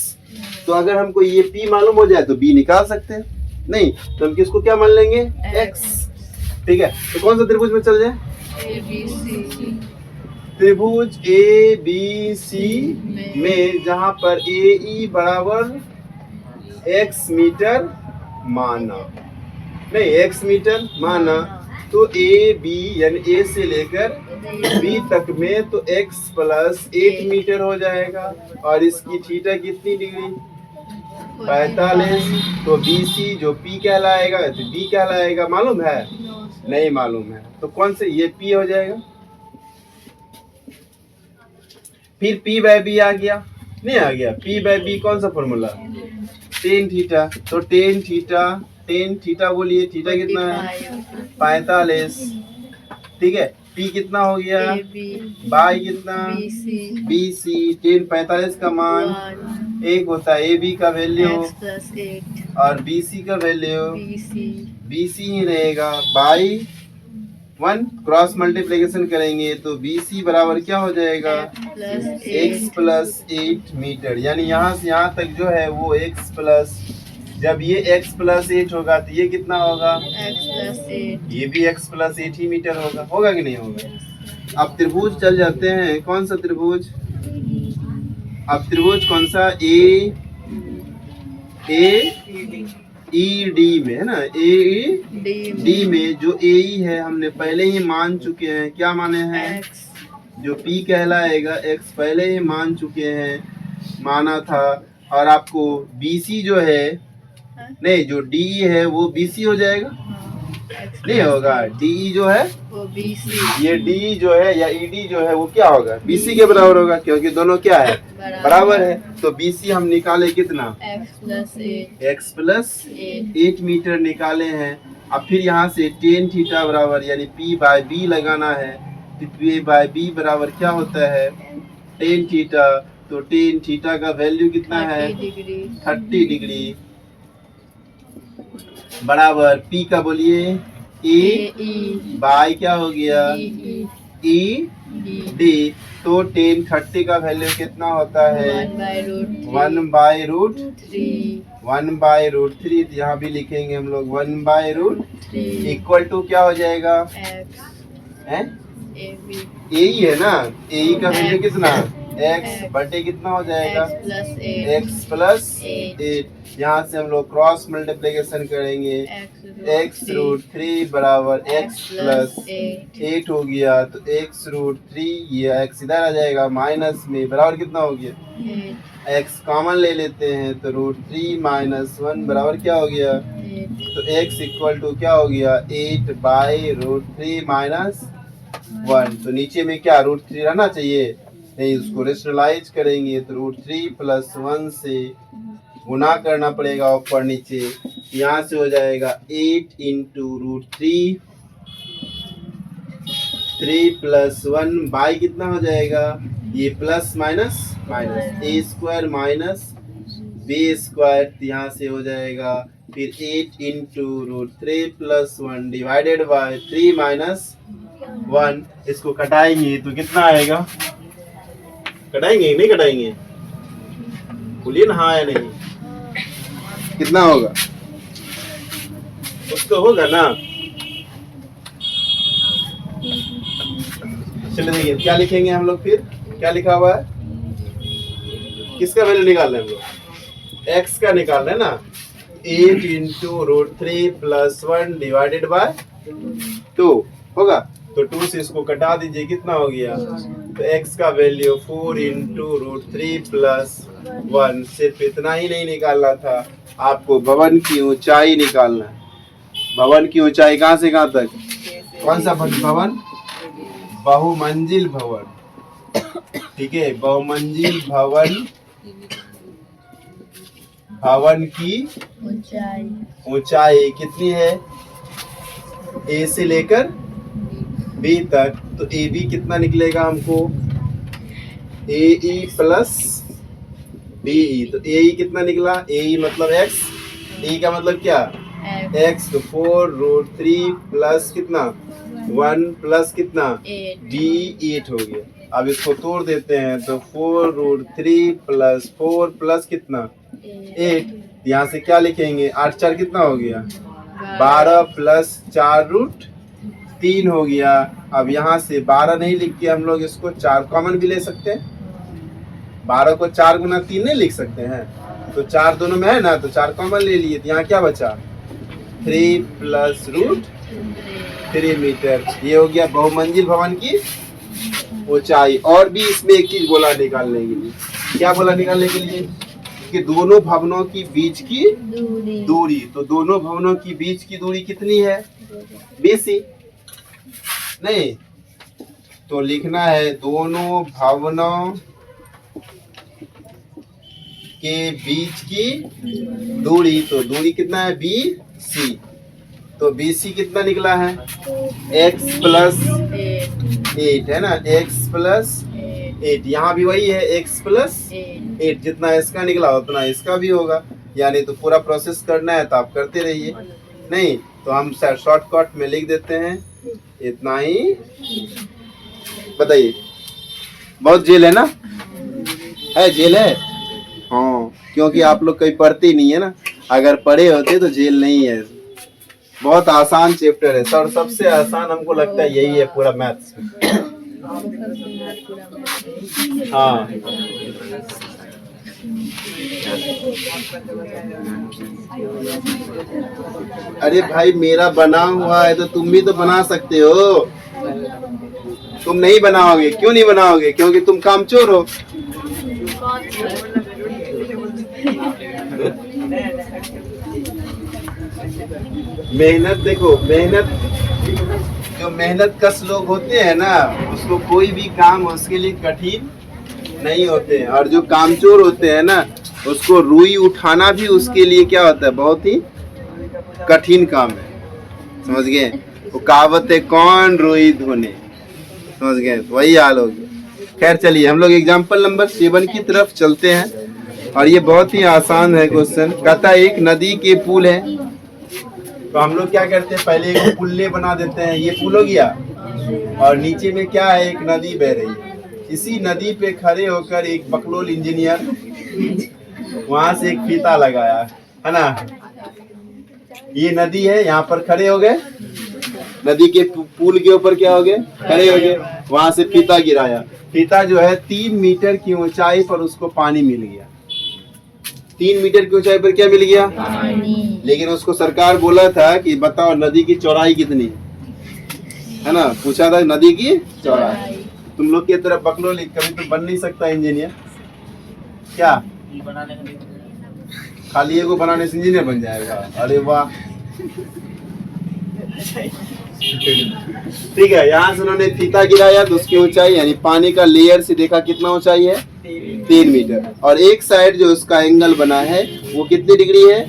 तो अगर हमको ये p मालूम हो जाए तो b निकाल सकते हैं, नहीं तो हम किसको क्या मान लेंगे? x। ठीक है। तो कौन सा त्रिभुज में चल जाए? त्रिभुज ए बी सी में जहां पर ए ई बराबर x मीटर माना, नहीं x मीटर माना, तो ए बी यानी ए से लेकर बी तक में तो x प्लस 8 मीटर हो जाएगा। और इसकी थीटा कितनी डिग्री? 45। तो बी सी जो P कहलाएगा तो B कहलाएगा, मालूम है? नहीं मालूम है। तो कौन से ये P हो जाएगा। फिर P बाय B आ गया, नहीं आ गया? P बाय B कौन सा फॉर्मूला? Ten theta. तो टेन थीटा बोलिए, थीटा कितना है? 45। ठीक है। P कितना हो गया? बाई कितना? BC। टेन 45 का मान एक होता है, ए बी का वैल्यू और BC का वैल्यू BC ही रहेगा बाई 1। क्रॉस मल्टीप्लिकेशन करेंगे तो BC बराबर क्या हो जाएगा? x plus 8 metre. यानी यहाँ से यहाँ तक जो है वो x प्लस, जब ये x प्लस 8 होगा तो ये कितना होगा? ये भी x प्लस 8 ही मीटर होगा। होगा कि नहीं होगा? अब त्रिभुज चल जाते हैं। कौन सा त्रिभुज? अब त्रिभुज कौन सा? ए ई डी में है ना, ए डी में जो ए ई है हमने पहले ही मान चुके हैं। क्या माने हैं? जो P कहलाएगा x पहले ही मान चुके हैं, माना था। और आपको BC जो है, नहीं जो DE है वो BC हो जाएगा, नहीं होगा? DE जो है वो BC, ये DE जो है या ED जो है वो क्या होगा? BC के बराबर होगा, क्योंकि दोनों क्या है? बराबर है। तो BC हम निकाले कितना? x प्लस 8 मीटर निकाले हैं। अब फिर यहाँ से टेन थीटा बराबर यानी P बाय B लगाना है। तो P बाय B बराबर क्या होता है? Ten theta. तो टेन थीटा का वैल्यू कितना है? 30 डिग्री बराबर P का बोलिए ए बाय क्या हो गया? E D. तो टेन 30 का वैल्यू कितना होता है? 1/√3। यहाँ भी लिखेंगे हम लोग 1/√3 इक्वल टू क्या हो जाएगा? है ए ही है ना, ए का वैल्यू कितना? x बटे कितना हो जाएगा? x plus 8। यहाँ से हम लोग क्रॉस मल्टीप्लिकेशन करेंगे। x√3 बराबर x प्लस 8 हो गया। तो x√3 ये x इधर आ जाएगा माइनस में, बराबर कितना हो गया? x कॉमन ले लेते हैं तो √3 माइनस 1 बराबर क्या हो गया? तो x इक्वल टू क्या हो गया? 8/√3 माइनस 1। तो नीचे में क्या √3 रहना चाहिए? नहीं, उसको रेशनलाइज करेंगे तो √3 प्लस 1 से गुना करना पड़ेगा ऊपर नीचे। यहाँ से हो जाएगा 8 इंटू √3, 3 प्लस 1 बाई कितना हो जाएगा? ये प्लस माइनस माइनस ए स्क्वायर माइनस बी स्क्वायर। यहाँ से हो जाएगा फिर 8 into √3 plus 1 divided by 3 minus 1। इसको कटाएंगे तो कितना आएगा? कटाएंगे नहीं कटाएंगे? बोलिए ना हाँ या नहीं। कितना होगा? उसको होगा ना। चलिए देखिए क्या लिखेंगे हम लोग। फिर क्या लिखा हुआ है? किसका वैल्यू निकाल रहे हैं हम लोग? x का निकाल रहे हैं ना। 8 इंटू √3 प्लस 1 डिवाइडेड बाय 2 होगा। तो 2 से इसको कटा दीजिए, कितना हो गया? तो x का वैल्यू 4 इंटू √3 प्लस 1। सिर्फ इतना ही नहीं निकालना था, आपको भवन की ऊंचाई निकालना है। भवन की ऊंचाई कहाँ से कहाँ तक? कौन सा भवन? बहुमंजिल भवन। ठीक है, बहुमंजिल भवन, भवन की ऊंचाई कितनी है? ए से लेकर बी तक। तो ए बी कितना निकलेगा हमको? ए ई प्लस बी ई। तो ए ई कितना निकला? ए ई मतलब x, ई का मतलब क्या? x। तो 4√3 प्लस कितना? 1 प्लस कितना? बी 8 हो गया। अब इसको तोड़ देते हैं तो 4√3 प्लस 4 प्लस कितना? 8। यहाँ से क्या लिखेंगे? 8 4 कितना हो गया? 12 प्लस 4√3 3 हो गया। अब यहाँ से 12 नहीं लिख के हम लोग इसको 4 कॉमन भी ले सकते हैं। 12 को 4 गुना 3 नहीं लिख सकते हैं, तो 4 दोनों में है ना, तो 4 कॉमन ले लिए। तो यहाँ क्या बचा 3 प्लस रूट 3 मीटर। ये हो गया बहुमंजिल भवन की ऊंचाई। और भी इसमें एक चीज बोला निकालने के लिए। क्या बोला निकालने के लिए? कि दोनों भवनों की बीच की दूरी। तो दोनों भवनों की बीच की दूरी कितनी है? BC नहीं, तो लिखना है दोनों भवनों के बीच की दूरी। तो दूरी कितना है? BC। तो BC कितना निकला है? x प्लस 8 है ना, x प्लस 8। यहाँ भी वही है x प्लस 8। जितना इसका निकला उतना इसका भी होगा। यानी तो पूरा प्रोसेस करना है तो आप करते रहिए, नहीं तो हम शॉर्टकट में लिख देते हैं इतना ही। बताइए, बहुत जेल है ना? है जेल है? हाँ, क्योंकि आप लोग कहीं पढ़ते ही नहीं है ना। अगर पढ़े होते तो जेल नहीं है। बहुत आसान चैप्टर है सर, सबसे आसान हमको लगता है यही है पूरा मैथ्स। हाँ, अरे भाई मेरा बना हुआ है तो तुम भी तो बना सकते हो। तुम नहीं बनाओगे, क्यों नहीं बनाओगे? क्योंकि तुम कामचोर हो। मेहनत देखो, मेहनत जो मेहनत कश लोग होते हैं ना, उसको कोई भी काम उसके लिए कठिन नहीं होते हैं। और जो कामचोर होते हैं ना, उसको रुई उठाना भी उसके लिए क्या होता है? बहुत ही कठिन काम है। समझ गए? वो कहावत है, कौन रुई धोने। समझ गए? वही हाल हो गया। खैर चलिए हम लोग एग्जाम्पल नंबर 7 की तरफ चलते हैं। और ये बहुत ही आसान है क्वेश्चन। कहता है एक नदी के पुल है, तो हम लोग क्या करते हैं? पहले एक पुल्ले बना देते हैं। ये पुल हो गया और नीचे में क्या है? एक नदी बह रही है। इसी नदी पे खड़े होकर एक बकलोल इंजीनियर वहां से एक फीता लगाया, है ना। ये नदी है, यहाँ पर खड़े हो गए, नदी के पुल के ऊपर क्या हो गए? खड़े हो गए। वहां से फीता गिराया। फीता जो है 3 मीटर की ऊंचाई पर उसको पानी मिल गया। 3 मीटर की ऊंचाई पर क्या मिल गया? पानी। लेकिन उसको सरकार बोला था कि बताओ नदी की चौड़ाई कितनी है ना। पूछा था नदी की चौड़ाई। तुम लोग की तरफ बकलोल कभी तो बन नहीं सकता इंजीनियर क्या? खाली एगो बनाने से इंजीनियर बन जाएगा? अरे वाह, ठीक है। यहाँ से उन्होंने फीता गिराया तो उसकी ऊंचाई यानी पानी का लेयर से देखा कितना ऊंचाई है? 3 मीटर। और एक साइड जो उसका एंगल बना है वो कितनी डिग्री है?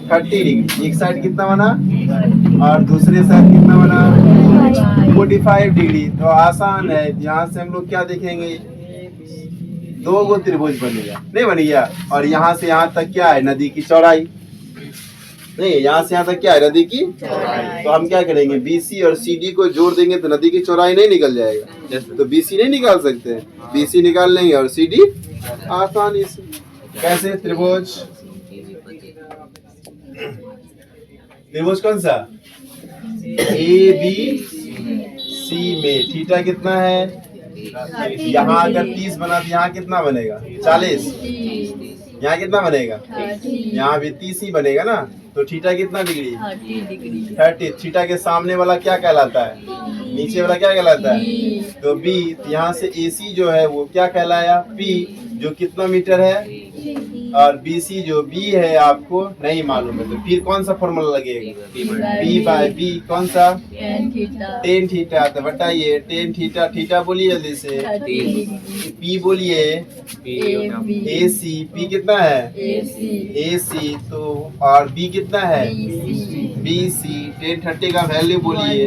30 डिग्री। एक साइड कितना बना और दूसरे साइड कितना बना? 45 डिग्री। तो आसान है। यहाँ से हम लोग क्या देखेंगे? 2 गो त्रिभुज बनेगा, नहीं बन गया? और यहाँ से यहाँ तक क्या है? नदी की चौड़ाई। नहीं, यहाँ से यहाँ तक क्या है? नदी की चौड़ाई। तो हम क्या करेंगे? BC और CD को जोड़ देंगे तो नदी की चौड़ाई नहीं निकल जाएगा। तो BC नहीं निकाल सकते, BC निकाल लेंगे और CD आसानी से। कैसे? त्रिभुज, त्रिभुज कौन सा? ABC में थीटा कितना है? यहाँ अगर 30 बना तो यहाँ कितना बनेगा? 40। यहाँ कितना बनेगा? यहाँ भी 30 ही बनेगा ना। तो थीटा कितना डिग्री? 30। थीटा के सामने वाला क्या कहलाता है? नीचे वाला क्या कहलाता है? तो B। यहाँ से AC जो है वो क्या कहलाया? P, जो कितना मीटर है? और BC जो B है आपको नहीं मालूम है, तो फिर कौन सा फॉर्मूला लगेगा? P/B। कौन सा? tan theta. तो बताइए tan थीटा। थीटा बोलिए जल्दी से। P बोलिए। AC। P कितना है? AC। तो और B कितना है? BC। tan 30 का वैल्यू बोलिए।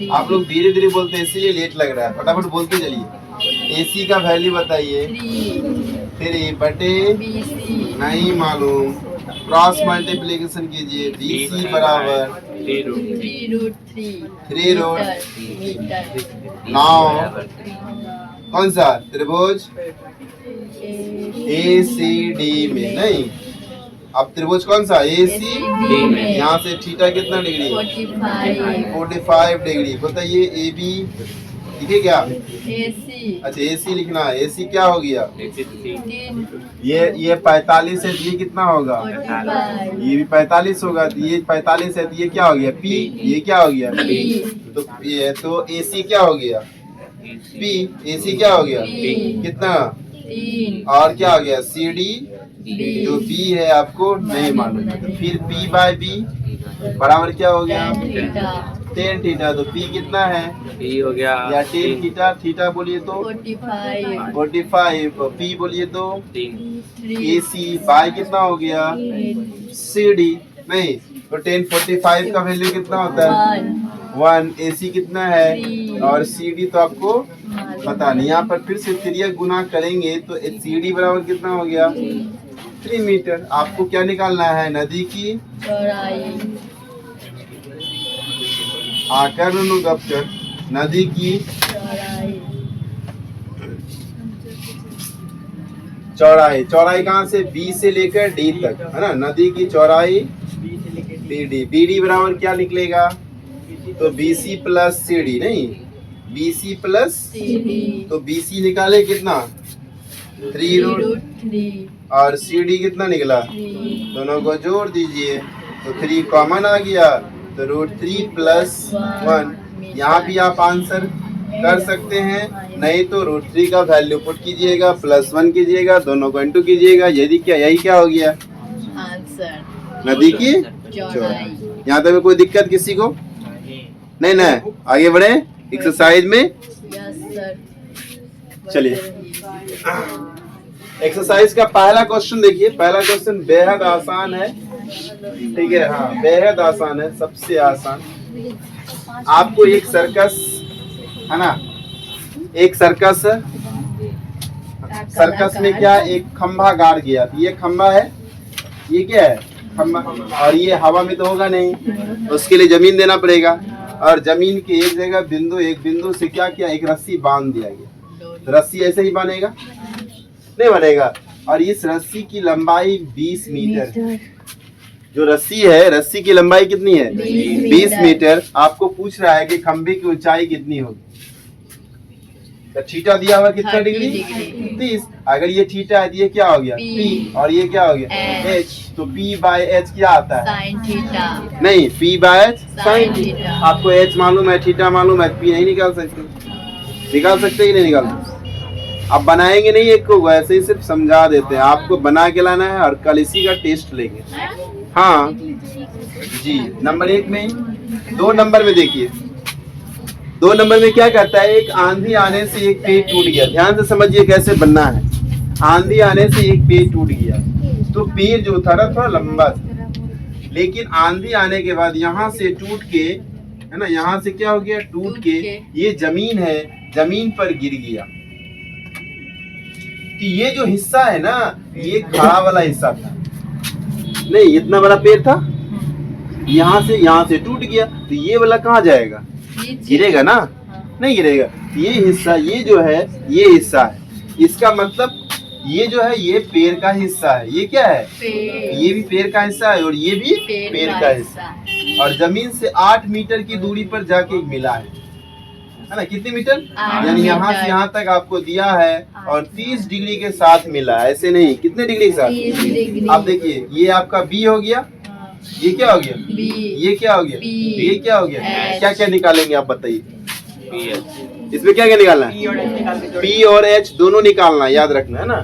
आप लोग धीरे धीरे बोलते हैं इसलिए लेट लग रहा है, फटाफट बोलते चलिए। AC का वैल्यू बताइए। 3 बटे नहीं मालूम, क्रॉस मल्टीप्लिकेशन कीजिए। BC बराबर 3√9। कौन सा त्रिभुज? ACD में नहीं, अब त्रिभुज कौन सा ए सी डी में यहाँ से थीटा कितना डिग्री 45 45 डिग्री। बताइए ए बी लिखे क्या? AC अच्छा ए सी लिखना है। ए सी क्या हो गया? 3 ये 45 है तो ये कितना होगा? 45 ये भी 45 होगा तो ये 45 है तो ये क्या हो गया? पी। ये क्या हो गया? तो ए सी क्या हो गया? पी। ए सी क्या हो गया? कितना? 3 और क्या हो गया? सी डी B जो बी है आपको नहीं मालूम है। तो फिर पी बाय बी बराबर क्या हो गया? Ten theta. तो पी कितना है? पी हो गया या टेन थीटा। थीटा बोलिए तो 45 45। पी बोलिए तो 3 ए सी बाय कितना हो गया? सी डी नहीं तो 1045 का वैल्यू कितना होता है? 1। ए सी कितना है? और सी डी तो आपको पता नहीं। यहाँ पर फिर से त्रिया गुना करेंगे तो सी डी बराबर कितना हो गया? 3 मीटर। आपको क्या निकालना है? नदी की चौड़ाई आकर गपचर नदी की चौड़ाई। चौड़ाई कहाँ से? बी से लेकर डी तक है ना। नदी की चौड़ाई बी डी। बी डी बराबर क्या निकलेगा? तो B C plus C D नहीं बी सी प्लस तो बी सी निकाले कितना? 3√3 और सी डी कितना निकला? दोनों को जोड़ दीजिए तो 3 कॉमन आ गया तो √3 प्लस 1। यहाँ भी आप आंसर कर सकते हैं, नहीं तो √3 का वैल्यू पुट कीजिएगा प्लस 1 कीजिएगा, दोनों को इंटू कीजिएगा। यही क्या हो गया आंसर नदी की चौड़ाई। यहाँ तक कोई दिक्कत किसी को? नहीं ना। आगे बढ़े एक्सरसाइज में। Yes sir. चलिए एक्सरसाइज का पहला क्वेश्चन देखिए। पहला क्वेश्चन बेहद आसान है, ठीक है। हाँ बेहद आसान है, सबसे आसान। आपको एक सर्कस है ना, एक सर्कस में क्या एक खंभा गाड़ गया। ये खंभा है, ये क्या है? खंभा। और ये हवा में तो होगा नहीं, उसके लिए जमीन देना पड़ेगा। और जमीन के एक जगह एक बिंदु से क्या किया? एक रस्सी बांध दिया गया। तो रस्सी ऐसे ही बनेगा? नहीं बनेगा। और इस रस्सी की लंबाई 20 मीटर। जो रस्सी है, रस्सी की लंबाई कितनी है? 20 मीटर। आपको पूछ रहा है कि खंभे की ऊंचाई कितनी होगी। तो थीटा दिया हुआ कितना डिग्री? 30। अगर ये थीटा है तो ये क्या हो गया? P। और ये क्या हो गया? H। तो P बाय H क्या आता है? Sine theta. नहीं, P by H sine sine. Theta. आपको H मालूम है, थीटा मालूम है, P नहीं निकाल सकते? निकाल सकते कि नहीं निकाल सकते? आप बनाएंगे नहीं एक को, वैसे ही सिर्फ समझा देते हैं। आपको बना के लाना है और कल इसी का टेस्ट लेंगे। हाँ जी। नंबर 1 में 2 नंबर में देखिए। 2 नंबर में क्या कहता है? एक आंधी आने से एक पेड़ टूट गया। ध्यान से समझिए कैसे बनना है। आंधी आने से एक पेड़ टूट गया। तो पेड़ जो था ना थोड़ा लंबा था, लेकिन आंधी आने के बाद यहाँ से टूट के है ना, यहाँ से क्या हो गया? टूट के ये जमीन है, जमीन पर गिर गया। तो ये जो हिस्सा है ना, ये खड़ा वाला हिस्सा था। नहीं, इतना बड़ा पेड़ था, यहाँ से टूट गया। तो ये वाला कहाँ जाएगा? गिरेगा ना? नहीं गिरेगा। ये हिस्सा, ये जो है ये हिस्सा है। इसका मतलब ये जो है ये पेड़ का हिस्सा है। ये क्या है? ये भी पेड़ का हिस्सा है और ये भी पेड़ का हिस्सा है। और जमीन से 8 मीटर की दूरी पर जाके मिला है ना। कितने मीटर? यानी यहाँ से यहाँ तक आपको दिया है और 30 डिग्री के साथ मिला है। ऐसे नहीं, कितने डिग्री के साथ? आप देखिए, ये आपका बी हो गया, ये क्या हो गया? ये क्या हो गया? ये क्या हो गया? क्या क्या निकालेंगे आप बताइए? इसमें क्या क्या निकालना है? पी और एच दोनों निकालना है, याद रखना है ना।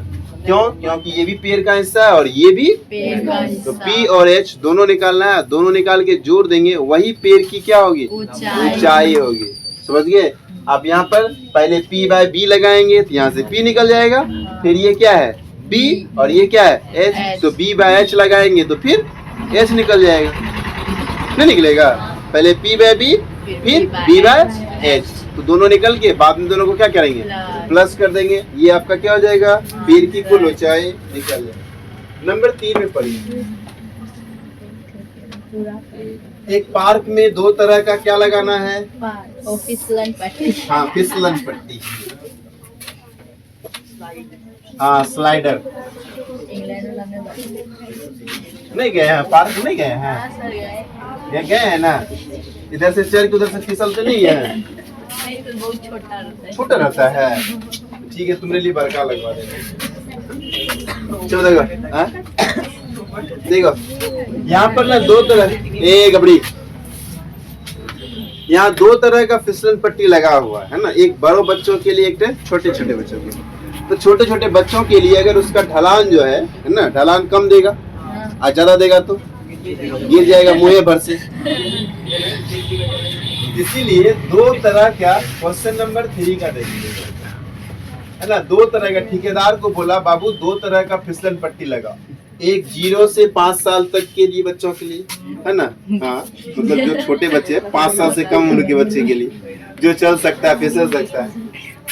क्यों? क्योंकि ये भी पेड़ का हिस्सा है और ये भी पेड़ का हिस्सा। तो पी और एच दोनों निकालना है। दोनों निकाल के जोड़ देंगे, वही पेड़ की क्या होगी? ऊंचाई होगी। समझ गए? आप यहाँ पर पहले P बाय B लगाएंगे तो यहाँ से P निकल जाएगा। फिर ये क्या है? B और ये क्या है? H। तो B बाय H लगाएंगे तो फिर H निकल जाएगा। नहीं निकलेगा? पहले P बाय B फिर B बाय H। तो दोनों निकल के बाद में दोनों को क्या करेंगे? प्लस कर देंगे। ये आपका क्या हो जाएगा? पेड़ की कुल ऊंचाई निकल जाएगी। नंबर 3 में पढ़िए। एक पार्क में 2 तरह का क्या लगाना है? फिसलन पट्टी। हाँ, फिसलन पट्टी। हाँ, स्लाइडर। नहीं गए हैं, पार्क नहीं गए हैं? हाँ सर गए। ये गए हैं ना? इधर से चढ़ के उधर से फिसलते नहीं है? नहीं तो बहुत छोटा रहता है। छोटा रहता है, ठीक है तुम्हारे लिए बड़का लगवा देंगे। चलो देखो, हाँ? देखो यहाँ पर ना दो तरह, एक गबड़ी, यहाँ दो तरह का फिसलन पट्टी लगा हुआ है ना, एक बड़ों बच्चों के लिए, एक छोटे छोटे बच्चों के लिए। तो छोटे छोटे बच्चों के लिए अगर उसका ढलान जो है ना, ढलान कम देगा और ज्यादा देगा तो गिर जाएगा मुँह भर से। इसीलिए दो तरह का क्वेश्चन नंबर 3 का देखिए, है ना, दो तरह का। ठेकेदार को बोला बाबू दो तरह का फिसलन पट्टी लगा, एक 0 से 5 साल तक के लिए बच्चों के लिए, है ना, हाँ मतलब जो छोटे बच्चे 5 साल से कम उम्र के बच्चे के लिए, जो चल सकता है फिसल सकता है,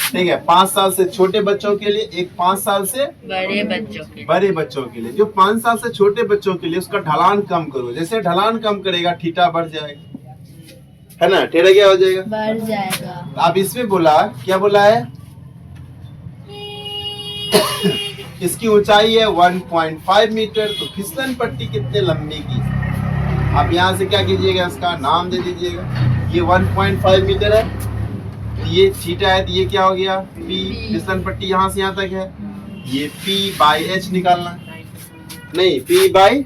ठीक है। 5 साल से छोटे बच्चों के लिए, एक 5 साल से बड़े बच्चों के लिए। जो 5 साल से छोटे बच्चों के लिए उसका ढलान कम करो, जैसे ढलान कम करेगा ठीठा बढ़ जाएगा, है ना, टेढ़ा क्या हो जाएगा, बढ़ जाएगा। अब इसमें बोला, क्या बोला है, इसकी ऊंचाई है 1.5 मीटर, तो फिसलन पट्टी कितने लंबी की। आप यहाँ से क्या कीजिएगा, इसका नाम दे दीजिएगा। ये 1.5 मीटर है, तो ये थीटा है, तो ये क्या हो गया P, फिसलन पट्टी यहाँ से यहाँ तक है, ये P/H निकालना, नहीं P/H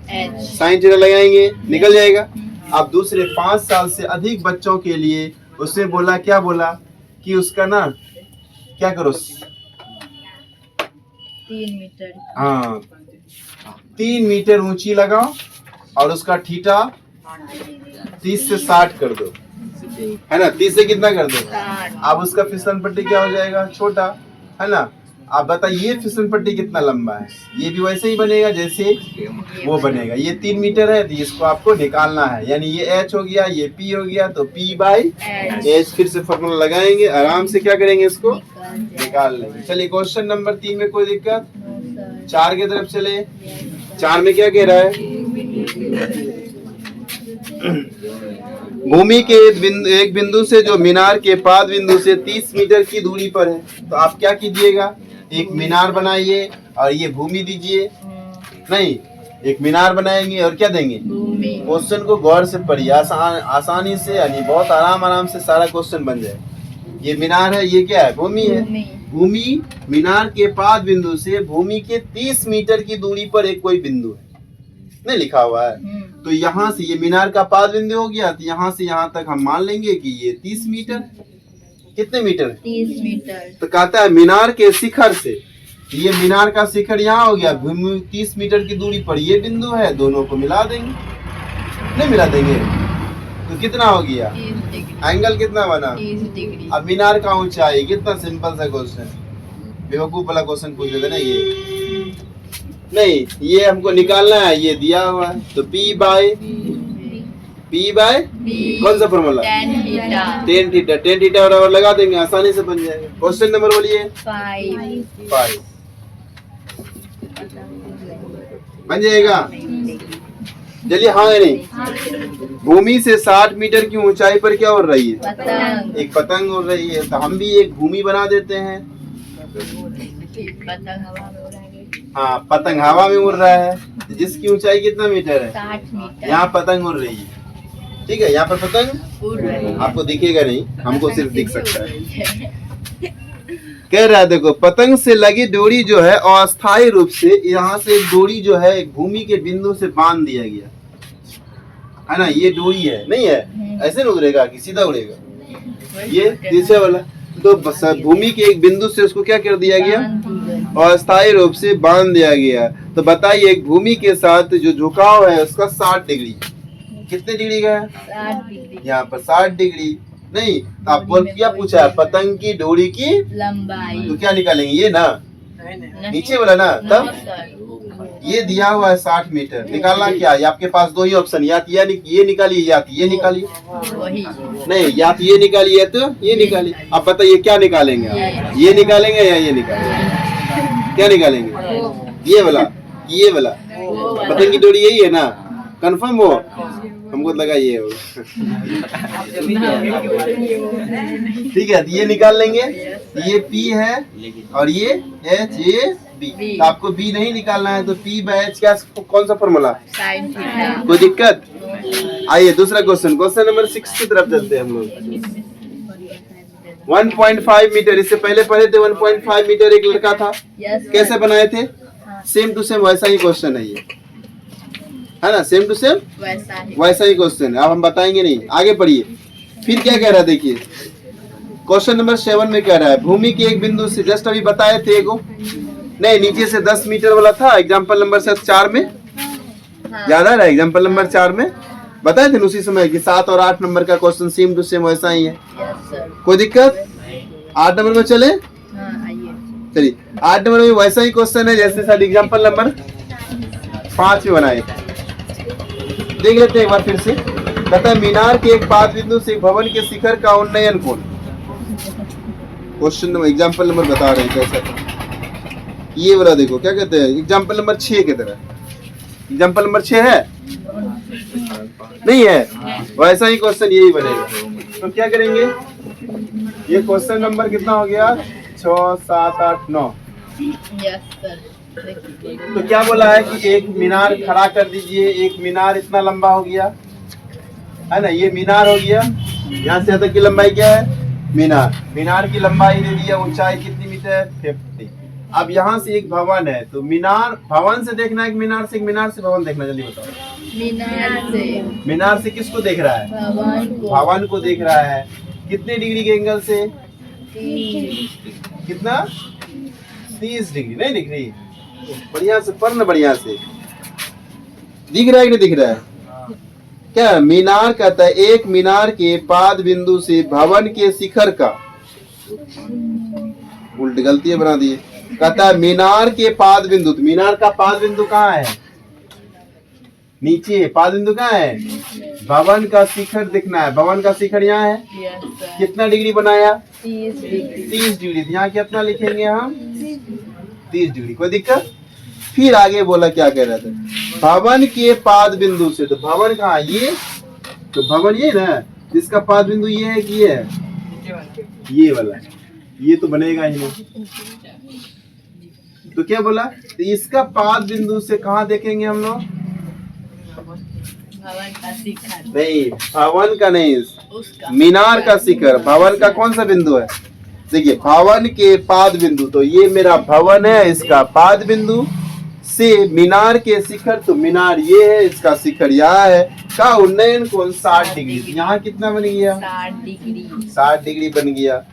साइन थीटा लगाएंगे, निकल जाएगा। अब दूसरे 5 साल से अधिक बच्चों के लिए उसने बोला, क्या बोला कि उसका ना क्या करो, 3 मीटर। हाँ 3 मीटर ऊंची लगाओ और उसका ठीठा 30 से 60 कर दो, है ना, 30 से कितना कर दो। अब उसका फिसलन पट्टी क्या हो जाएगा, छोटा, है ना। आप बताइए फिसलन पट्टी कितना लंबा है, ये भी वैसे ही बनेगा जैसे वो बनेगा। ये 3 मीटर है, तो इसको आपको निकालना है, यानी ये H हो गया, ये P हो गया, तो P/H फिर से फॉर्मूला लगाएंगे, आराम से क्या करेंगे, इसको निकाल लेंगे। चलिए क्वेश्चन नंबर 3 में कोई दिक्कत, 4 की तरफ चले। 4 में क्या कह रहा है, भूमि के एक बिंदु से जो मीनार के पाद बिंदु से 30 मीटर की दूरी पर है, तो आप क्या कीजिएगा, एक मीनार बनाइए और ये भूमि दीजिए, नहीं एक मीनार बनाएंगे और क्या देंगे, क्वेश्चन को गौर से पढ़िए, आसानी से, यानी बहुत आराम से सारा क्वेश्चन बन जाए। ये मीनार है, ये क्या है, भूमि है। भूमि मीनार के पाद बिंदु से भूमि के 30 मीटर की दूरी पर एक कोई बिंदु है, नहीं लिखा हुआ है, तो यहाँ से ये मीनार का पाद बिंदु हो गया, तो यहाँ से यहाँ तक हम मान लेंगे कि ये 30 मीटर, कितने मीटर, 30 मीटर। तो कहता है मीनार के शिखर से, ये मीनार का शिखर यहाँ हो गया, भूमि 30 मीटर की दूरी पर ये बिंदु है, दोनों को मिला देंगे, नहीं मिला देंगे तो कितना हो गया, 30 डिग्री। एंगल कितना बना, 30 डिग्री। अब मीनार का ऊंचाई कितना, सिंपल सा क्वेश्चन, बेवकूफ वाला क्वेश्चन पूछ लेते ना, ये नहीं, ये हमको निकालना है, ये दिया हुआ है, तो P/, कौन सा फॉर्मूला, tan थीटा बराबर लगा देंगे, आसानी से बन जाएगा। क्वेश्चन नंबर बोलिए 5 बन जाएगा। चलिए हाँ या नहीं, भूमि से 60 मीटर की ऊंचाई पर क्या उड़ रही है, पतंग। एक पतंग उड़ रही है, तो हम भी एक भूमि बना देते हैं। पतंग हवा में उड़ाएंगे। हाँ पतंग हवा में उड़ रहा है, जिसकी ऊंचाई कितना मीटर है, 60 मीटर। यहाँ पतंग उड़ रही है, ठीक है, यहाँ पर पतंग उड़ रही है। आपको दिखेगा नहीं, हमको सिर्फ दिख सकता है। कह रहा है देखो, पतंग से लगी डोरी जो है अस्थायी रूप से, यहाँ से डोरी जो है एक भूमि के बिंदु से बांध दिया गया है ना, ये डोरी है, नहीं है, ऐसे नहीं उड़ेगा कि सीधा उड़ेगा, ये तीसरे वाला, तो भूमि के एक बिंदु से उसको क्या कर दिया गया, अस्थायी रूप से बांध दिया गया। तो बताइए एक भूमि के साथ जो झुकाव है उसका 60 डिग्री, कितने डिग्री का है, 60 डिग्री। यहाँ पर 60 डिग्री, नहीं तो आपको क्या पूछा है, पतंग की डोरी की लंबाई, तो क्या निकालेंगे, ये ना नीचे वाला ना, तब ये दिया हुआ है 60 मीटर, निकालना क्या है, आपके पास दो ही ऑप्शन, या तो ये निकालिए या तो ये निकालिए, वही नहीं या तो ये निकालिए तो ये निकालिए। अब बताइए क्या निकालेंगे आप, ये निकालेंगे या ये निकालेंगे, क्या निकालेंगे, ये वाला पतंग की डोरी यही है ना, कंफर्म हो, हमको लगा ये हो। ठीक है, तो ये निकाल लेंगे, ये P है और ये H, ये बी। तो आपको बी नहीं निकालना है तो पी बाय एच क्या कौन सा फॉर्मूला? Sine theta. कोई दिक्कत? आइए दूसरा क्वेश्चन, क्वेश्चन नंबर 6 की तरफ चलते हैं हम लोग। 1.5 मीटर, इससे पहले पढ़े थे 1.5 मीटर एक लड़का था, यस कैसे बनाए थे? सेम टू सेम वैसा ही क्वेश्चन है ये, है ना? सेम टू सेम वैसा ही क्वेश्चन है। अब हम बताएंगे नहीं, आगे पढ़िए। फिर क्या कह रहा है देखिए, क्वेश्चन नंबर 7 में कह रहा है भूमि के एक बिंदु से, जस्ट अभी बताए थे एगो, नहीं नीचे से 10 मीटर वाला था, एग्जाम्पल नंबर 4 में याद आ रहा है? एग्जाम्पल नंबर 4 में बताए थे उसी समय कि 7 और 8 नंबर का क्वेश्चन सेम टू सेम वैसा ही है। कोई दिक्कत? 8 नंबर में चले, चलिए 8 नंबर में वैसा ही क्वेश्चन है जैसे सर एग्जाम्पल नंबर 5 में बनाए। देख लेते हैं एक बार फिर से। कहता है मीनार के एक पाद बिंदु से भवन के शिखर का उन्नयन कोण। क्वेश्चन नंबर एग्जाम्पल नंबर बता रहे हैं कैसा था ये वाला, देखो क्या कहते हैं एग्जाम्पल नंबर 6 की तरह। एग्जाम्पल नंबर 6 है नहीं है? वैसा ही क्वेश्चन यही बनेगा। तो क्या करेंगे, ये क्वेश्चन नंबर कितना हो गया? 6, 7, 8, 9। तो क्या बोला है कि एक मीनार खड़ा कर दीजिए, एक मीनार इतना लंबा हो गया, है ना? ये मीनार हो गया, यहाँ से तक की लंबाई क्या है? मीनार। मीनार की लंबाई दे दिया, ऊंचाई कितनी मीटर? 50। अब यहाँ से एक भवन है, तो मीनार भवन से देखना है कि मीनार से? मीनार से भवन देखना, जल्दी बताओ। मीनार से किसको देख रहा है? भवन को देख रहा है। कितने डिग्री के एंगल से? कितना? 30 डिग्री। नहीं दिख रही? बढ़िया से पढ़ना, बढ़िया से। दिख रहा है कि नहीं दिख रहा है? क्या मीनार कहता है एक मीनार के पाद बिंदु से भवन के शिखर का, उल्टी गलती बना दिए। कहता है मीनार के पाद बिंदु, तो मीनार का पाद बिंदु कहाँ है? नीचे। पाद बिंदु कहाँ है? भवन का शिखर दिखना है। भवन का शिखर यहाँ है। कितना डिग्री बनाया? 30 डिग्री। यहाँ कितना लिखेंगे हम? 30 डिग्री। कोई दिक्कत? फिर आगे बोला क्या कह रहा था, भवन के पाद बिंदु से। तो भवन कहाँ? ये तो भवन ये ना, जिसका पाद बिंदु ये है कि ये है? ये वाला। ये तो बनेगा ही नहीं। तो क्या बोला, तो इसका पाद बिंदु से कहाँ देखेंगे हम लोग? नहीं, भवन का नहीं, मीनार का शिखर। भवन का कौन सा बिंदु है? देखिए भवन के पाद बिंदु, तो ये मेरा भवन है, इसका पाद बिंदु से मीनार के शिखर, तो मीनार ये है, इसका शिखर यहाँ है, का उन्नयन कोण 60 डिग्री। यहाँ कितना बन गया? 60 डिग्री बन गया।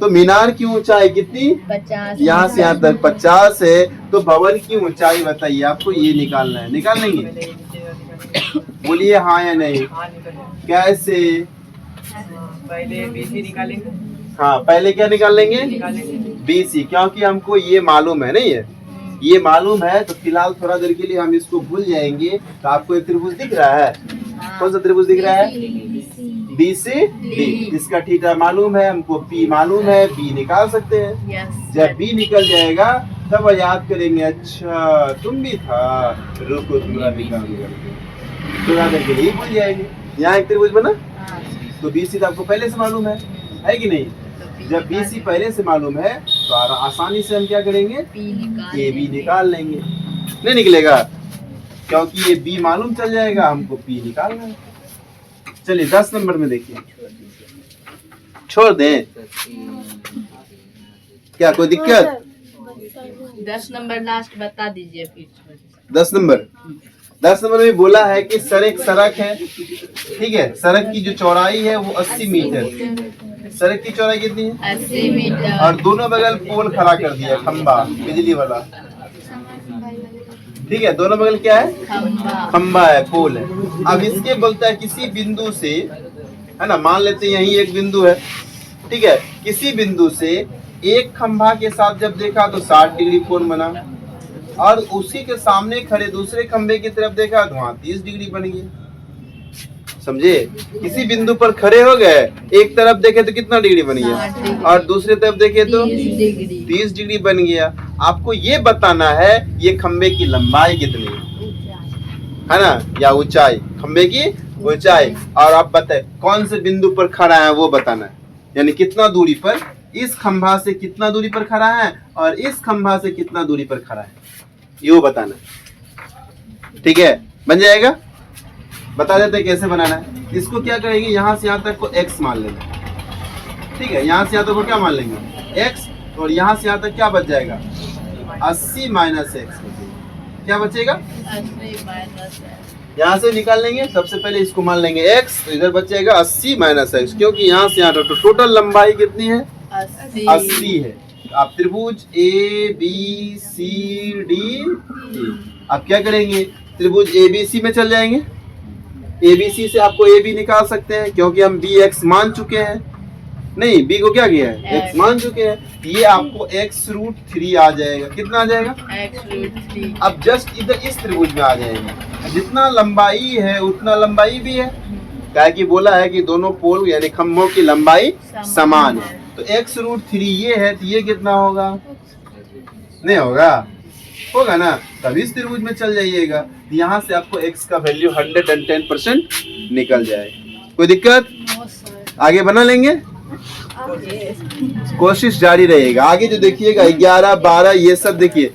तो मीनार की ऊंचाई कितनी? 50। यहाँ से यहाँ तक 50 है, तो भवन की ऊंचाई बताइए आपको, ये निकालना है। निकाल लेंगे? बोलिए हाँ या नहीं। कैसे? पहले BC निकालेंगे। हाँ पहले क्या निकाल लेंगे? BC, क्योंकि हमको ये मालूम है, नहीं है? ये मालूम है, तो फिलहाल थोड़ा देर के लिए हम इसको भूल जाएंगे। तो आपको एक त्रिभुज दिख रहा है, कौन सा त्रिभुज दिख रहा है? BCD। इसका थीटा मालूम है हमको, P मालूम है, B निकाल सकते हैं। जब B निकल जाएगा तब याद करेंगे, अच्छा तुम भी था, रुको तुम्हारा निकाल थोड़ा देर के लिए भूल जाएंगे। यहाँ एक त्रिभुज बना, तो BC तो आपको पहले से मालूम है कि नहीं? जब BC पहले से मालूम है तो आसानी से हम क्या करेंगे? AB निकाल लेंगे। नहीं निकलेगा क्योंकि ये B मालूम चल जाएगा, हमको P निकालना है। चलिए 10 नंबर में देखिए, छोड़ दें क्या? कोई दिक्कत? 10 नंबर लास्ट बता दीजिए फिर। 10 नंबर में बोला है कि सड़क है, ठीक है? सड़क की जो चौड़ाई है वो 80 मीटर। सड़क की चौड़ाई कितनी है? 80 मीटर। और दोनों बगल पोल खड़ा कर दिया, खंबा बिजली वाला, ठीक है? दोनों बगल क्या है? खंबा है, पोल है। अब इसके बोलता है किसी बिंदु से, है ना, मान लेते हैं यही एक बिंदु है, ठीक है? किसी बिंदु से एक खंबा के साथ जब देखा तो 60 डिग्री कोण बना, और उसी के सामने खड़े दूसरे खंबे की तरफ देखा तो वहाँ 30 डिग्री बन गई। समझे? किसी बिंदु पर खड़े हो गए, एक तरफ देखे तो कितना डिग्री बन गया, और दूसरी तरफ देखे तो 30 डिग्री बन गया। आपको ये बताना है ये खंबे की लंबाई कितनी है ना, या ऊंचाई, खंबे की ऊंचाई। और आप बताए कौन से बिंदु पर खड़ा है वो बताना है, यानी कितना दूरी पर इस खंभा से कितना दूरी पर खड़ा है और इस खंभा से कितना दूरी पर खड़ा है, ये बताना। ठीक है, बन जाएगा। बता देते हैं कैसे बनाना है। इसको क्या करेंगे, यहाँ से यहाँ तक को x मान लेंगे। ठीक है, यहाँ से यहाँ तक को क्या मान लेंगे, x, और यहाँ से यहाँ तक क्या बच जाएगा, 80 माइनस x। क्या बचेगा, 80 माइनस यहाँ से निकाल लेंगे। सबसे पहले इसको मान लेंगे x, तो इधर बचेगा 80 माइनस x, क्योंकि यहाँ से यहाँ तक तो टोटल लंबाई कितनी है, 80 है। आप त्रिभुज A B C D E, आप क्या करेंगे, त्रिभुज ए बी सी में चल जाएंगे। ए बी सी से आपको ए बी निकाल सकते हैं, क्योंकि हम बी एक्स मान चुके हैं, नहीं बी को क्या किया है, एक्स मान चुके हैं। ये आपको x√3 आ जाएगा। कितना आ जाएगा, x√3। अब जस्ट इधर इस त्रिभुज में आ जाएंगे। जितना लंबाई है उतना लंबाई भी है, क्या कि बोला है कि दोनों पोल यानी खंभों की लंबाई समान है। तो x√3 ये है, तो ये कितना होगा, नहीं होगा, होगा ना, तब इस त्रिभुज में चल जाइएगा। यहाँ से आपको x का वैल्यू 110% निकल जाएगा। कोई दिक्कत, आगे बना लेंगे, कोशिश जारी रहेगा। आगे जो देखिएगा 11, 12 ये सब देखिए,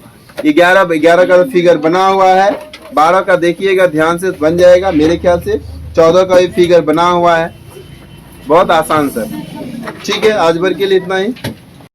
11 का फिगर बना हुआ है, 12 का देखिएगा ध्यान से, बन जाएगा मेरे ख्याल से। 14 का भी फिगर बना हुआ है, बहुत आसान सर। ठीक है, आज भर के लिए इतना ही।